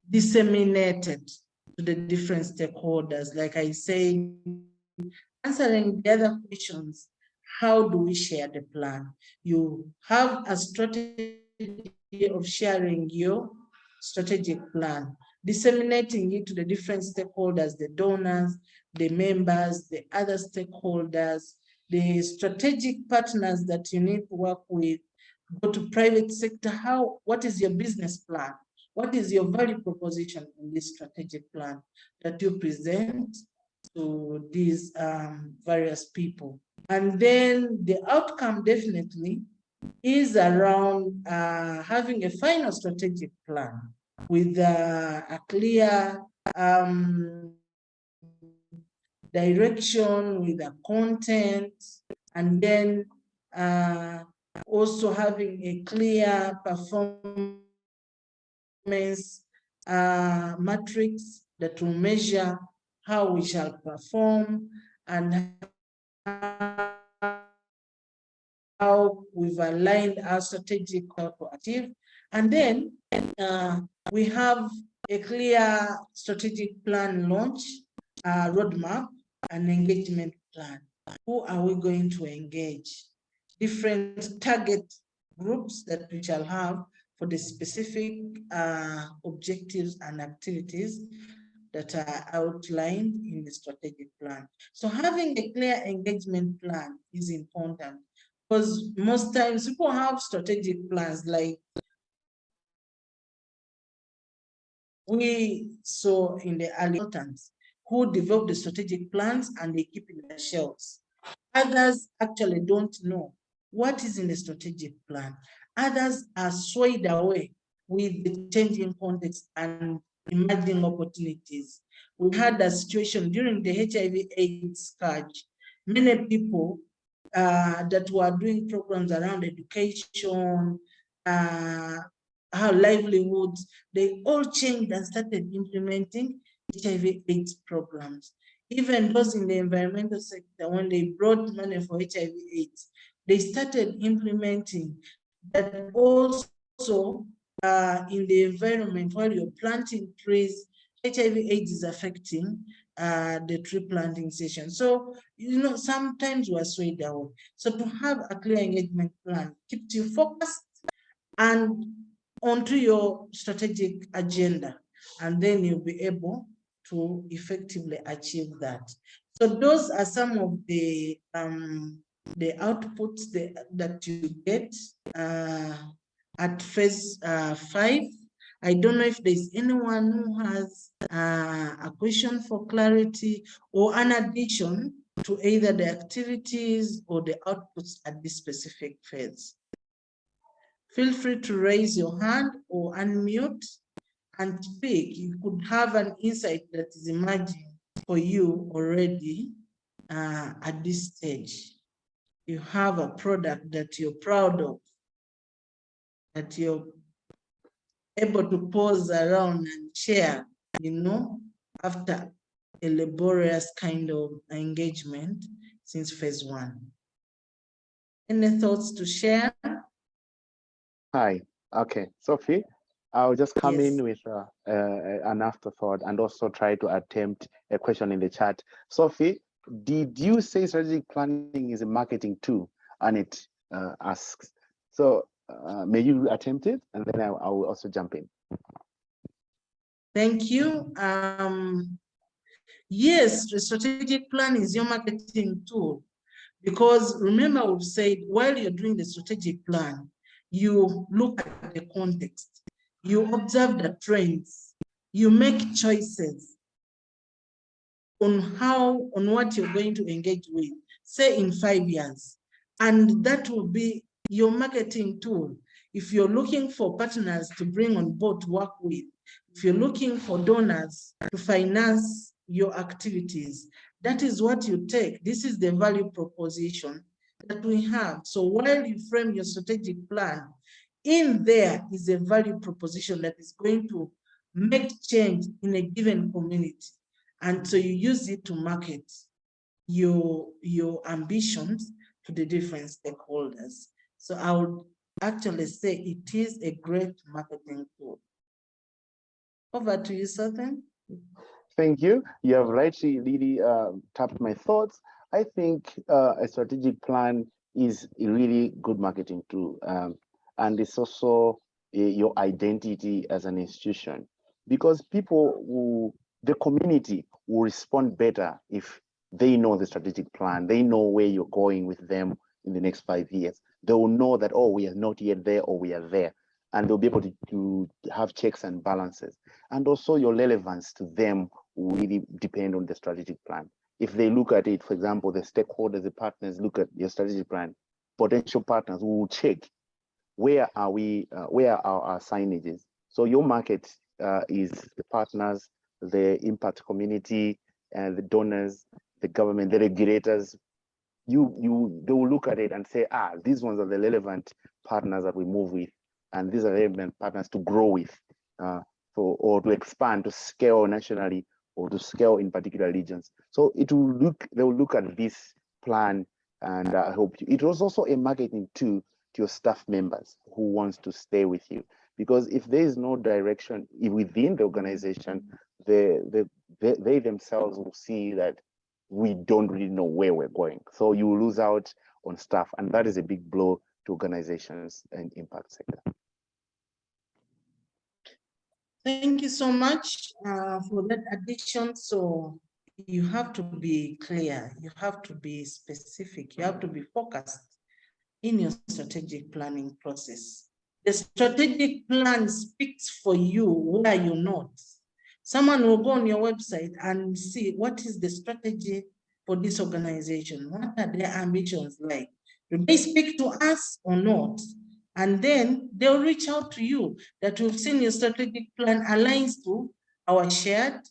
disseminated to the different stakeholders. Like I say, answering the other questions, how do we share the plan? You have a strategy of sharing your strategic plan, disseminating it to the different stakeholders, the donors, the members, the other stakeholders, the strategic partners that you need to work with, go to private sector. What is your business plan? What is your value proposition in this strategic plan that you present to these various people? And then the outcome definitely is around having a final strategic plan with a clear direction, with a content, and then also having a clear performance matrix that will measure how we shall perform and how we've aligned our strategic to achieve. And then we have a clear strategic plan launch, roadmap, and engagement plan. Who are we going to engage? Different target groups that we shall have for the specific objectives and activities that are outlined in the strategic plan. So having a clear engagement plan is important, because most times people have strategic plans like we saw in the early consultants who develop the strategic plans and they keep it in their shelves. Others actually don't know what is in the strategic plan. Others are swayed away with the changing context and emerging opportunities. We had a situation during the HIV/AIDS scourge. Many people that were doing programs around education, our livelihoods, they all changed and started implementing HIV/AIDS programs. Even those in the environmental sector, when they brought money for HIV/AIDS, they started implementing that also in the environment. While you're planting trees, HIV/AIDS is affecting the tree planting session. So, you know, sometimes we're swayed away. So to have a clear engagement plan keeps you focused and onto your strategic agenda, and then you'll be able to effectively achieve that. So those are some of the outputs that you get at phase 5. I don't know if there's anyone who has a question for clarity or an addition to either the activities or the outputs at this specific phase. Feel free to raise your hand or unmute and speak. You could have an insight that is emerging for you already at this stage. You have a product that you're proud of, that you're able to pause around and share, you know, after a laborious kind of engagement since phase 1. Any thoughts to share? Hi, okay, Sophie, I'll just come in with an afterthought and also try to attempt a question in the chat. Sophie, did you say strategic planning is a marketing tool? And it asks, so may you attempt it? And then I will also jump in. Thank you. Yes, the strategic plan is your marketing tool, because remember we've said while you're doing the strategic plan, you look at the context, you observe the trends, you make choices on what you're going to engage with, say in 5 years, and that will be your marketing tool. If you're looking for partners to bring on board to work with, if you're looking for donors to finance your activities, that is what you take. This is the value proposition that we have. So while you frame your strategic plan, in there is a value proposition that is going to make change in a given community. And so you use it to market your ambitions to the different stakeholders. So I would actually say it is a great marketing tool. Over to you, Sutton. Thank you. You have rightly really tapped my thoughts. I think a strategic plan is a really good marketing tool. And it's also your identity as an institution, because the community will respond better if they know the strategic plan, they know where you're going with them in the next 5 years. They will know that, oh, we are not yet there, or we are there. And they'll be able to have checks and balances. And also your relevance to them will really depend on the strategic plan. If they look at it, for example, the stakeholders, the partners look at your strategic plan, potential partners will check, where are we, where are our signages? So your market is the partners, the impact community, and the donors, the government, the regulators. They will look at it and say, these ones are the relevant partners that we move with, and these are relevant partners to grow with, or to expand, to scale nationally, or to scale in particular regions. So they will look at this plan, and I hope it was also a marketing tool to your staff members who wants to stay with you. Because if there is no direction within the organization, they themselves will see that we don't really know where we're going. So you will lose out on staff, and that is a big blow to organizations and impact sector. Thank you so much for that addition. So you have to be clear, you have to be specific, you have to be focused in your strategic planning process. The strategic plan speaks for you where you're not. Someone will go on your website and see what is the strategy for this organization. What are their ambitions like? Do they speak to us or not? And then they'll reach out to you that we've seen your strategic plan aligns to our shared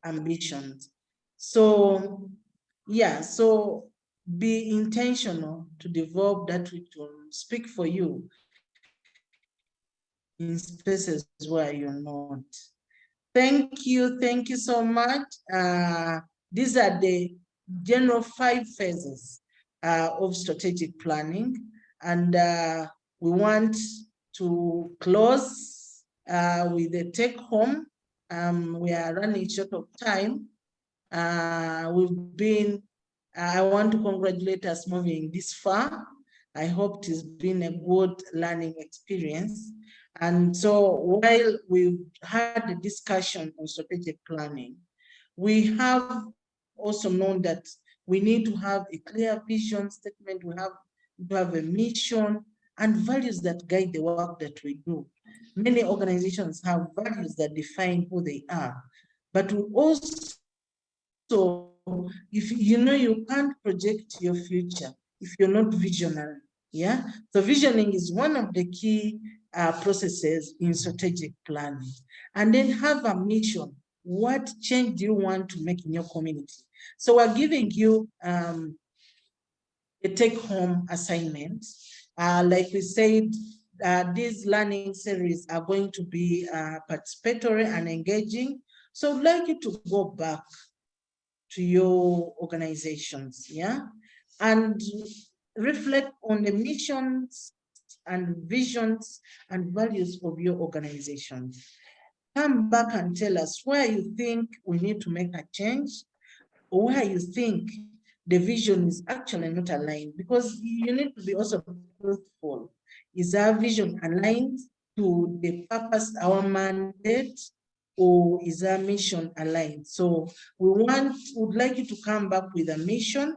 ambitions. So, yeah, so be intentional to develop that which will speak for you in spaces where you're not. Thank you so much. These are the general 5 phases of strategic planning, and we want to close with the take home. We are running short of time. I want to congratulate us moving this far. I hope it has been a good learning experience. And so while we've had a discussion on strategic planning, we have also known that we need to have a clear vision statement. We have to have a mission and values that guide the work that we do. Many organizations have values that define who they are, but we also, if you know, you can't project your future if you're not visionary. Yeah, so visioning is one of the key processes in strategic planning. And then have a mission. What change do you want to make in your community? So we're giving you a take-home assignment. Like we said, these learning series are going to be participatory and engaging. So I'd like you to go back to your organizations, yeah, and reflect on the missions and visions and values of your organizations. Come back and tell us where you think we need to make a change, or where you think the vision is actually not aligned, because you need to be also truthful. Is our vision aligned to the purpose, our mandate, or is our mission aligned? So would like you to come back with a mission.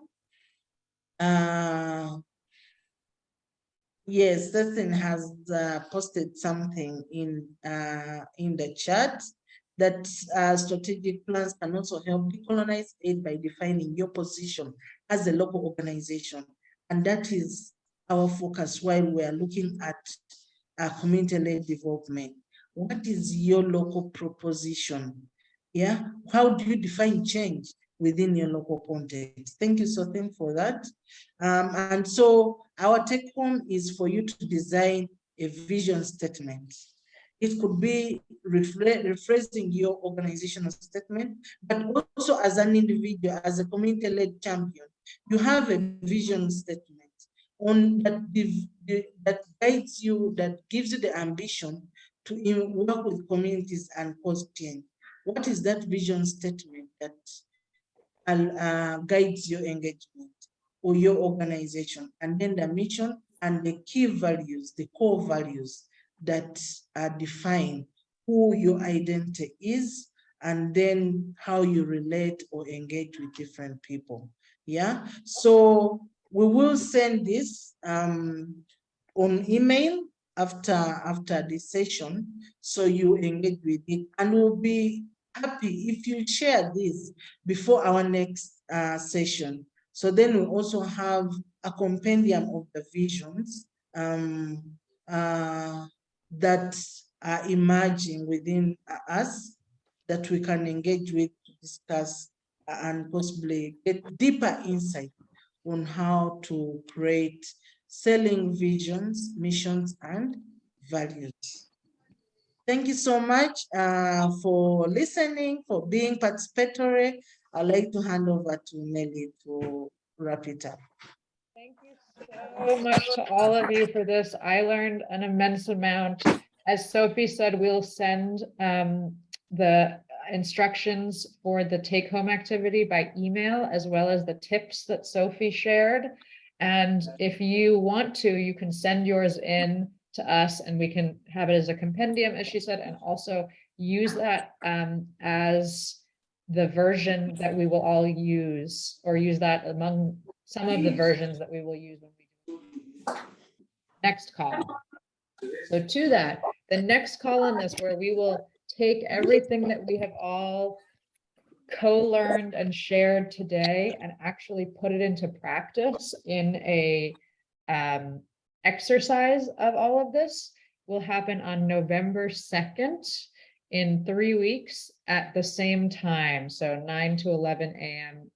Yes, Justin has posted something in the chat that strategic plans can also help decolonize aid by defining your position as a local organization. And that is our focus while we are looking at community-led development. What is your local proposition? Yeah, how do you define change within your local context? Thank you, Sothim, for that. And so our take home is for you to design a vision statement. It could be rephrasing your organizational statement, but also as an individual, as a community-led champion, you have a vision statement on that guides you, that gives you the ambition to work with communities and cause change. What is that vision statement that guides your engagement or your organization? And then the mission and the key values, the core values that define who your identity is, and then how you relate or engage with different people. Yeah, so we will send this on email after this session, so you engage with it, and we'll be happy if you share this before our next session. So then we also have a compendium of the visions that are emerging within us that we can engage with, discuss, and possibly get deeper insight on how to create selling visions, missions, and values. Thank you so much for listening, for being participatory. I'd like to hand over to Nelly to wrap it up. Thank you so much to all of you for this. I learned an immense amount. As Sophie said, we'll send the instructions for the take-home activity by email, as well as the tips that Sophie shared. And if you want to, you can send yours in to us and we can have it as a compendium, as she said, and also use that as the version that we will all use, or use that among some of the versions that we will use when we do next call. So to that, the next call on this, where we will take everything that we have all co-learned and shared today and actually put it into practice in a exercise of all of this, will happen on November 2nd in 3 weeks at the same time. So 9 to 11 a.m.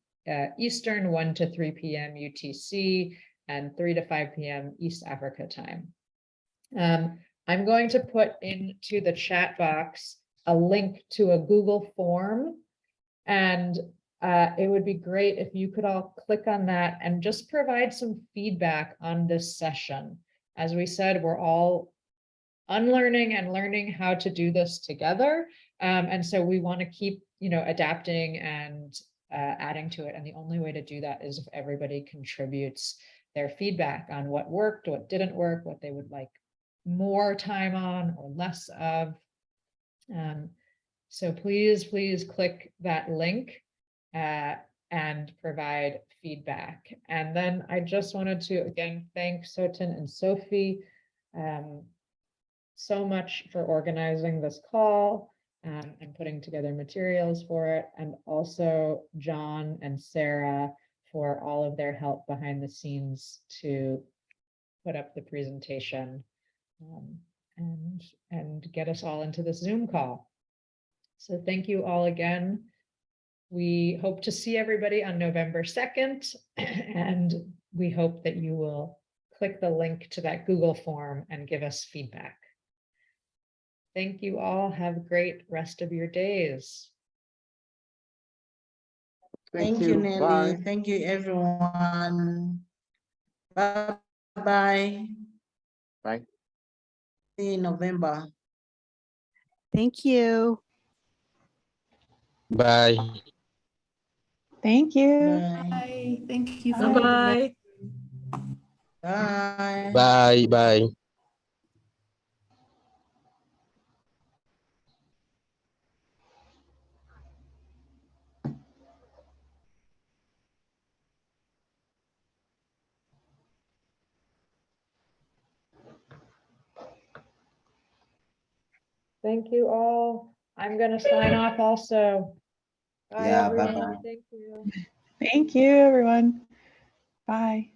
Eastern, 1 to 3 p.m. UTC, and 3 to 5 p.m. East Africa time. I'm going to put into the chat box a link to a Google form, and it would be great if you could all click on that and just provide some feedback on this session. As we said, we're all unlearning and learning how to do this together. And so we want to keep, adapting and adding to it. And the only way to do that is if everybody contributes their feedback on what worked, what didn't work, what they would like more time on or less of. So please click that link and provide feedback. And then I just wanted to again thank Sotin and Sophie so much for organizing this call and putting together materials for it, and also John and Sarah for all of their help behind the scenes to put up the presentation and get us all into this Zoom call. So thank you all again. We hope to see everybody on November 2nd, and we hope that you will click the link to that Google form and give us feedback. Thank you all. Have a great rest of your days. Thank you, Nelly. Bye. Thank you, everyone. Bye-bye. Bye. See you in November. Thank you. Bye. Thank you. Bye. Thank you. Bye-bye. Bye. Bye. Bye. Thank you all. I'm going to sign off also. Bye, Yeah, everyone. bye-bye. Thank you. Thank you, everyone. Bye.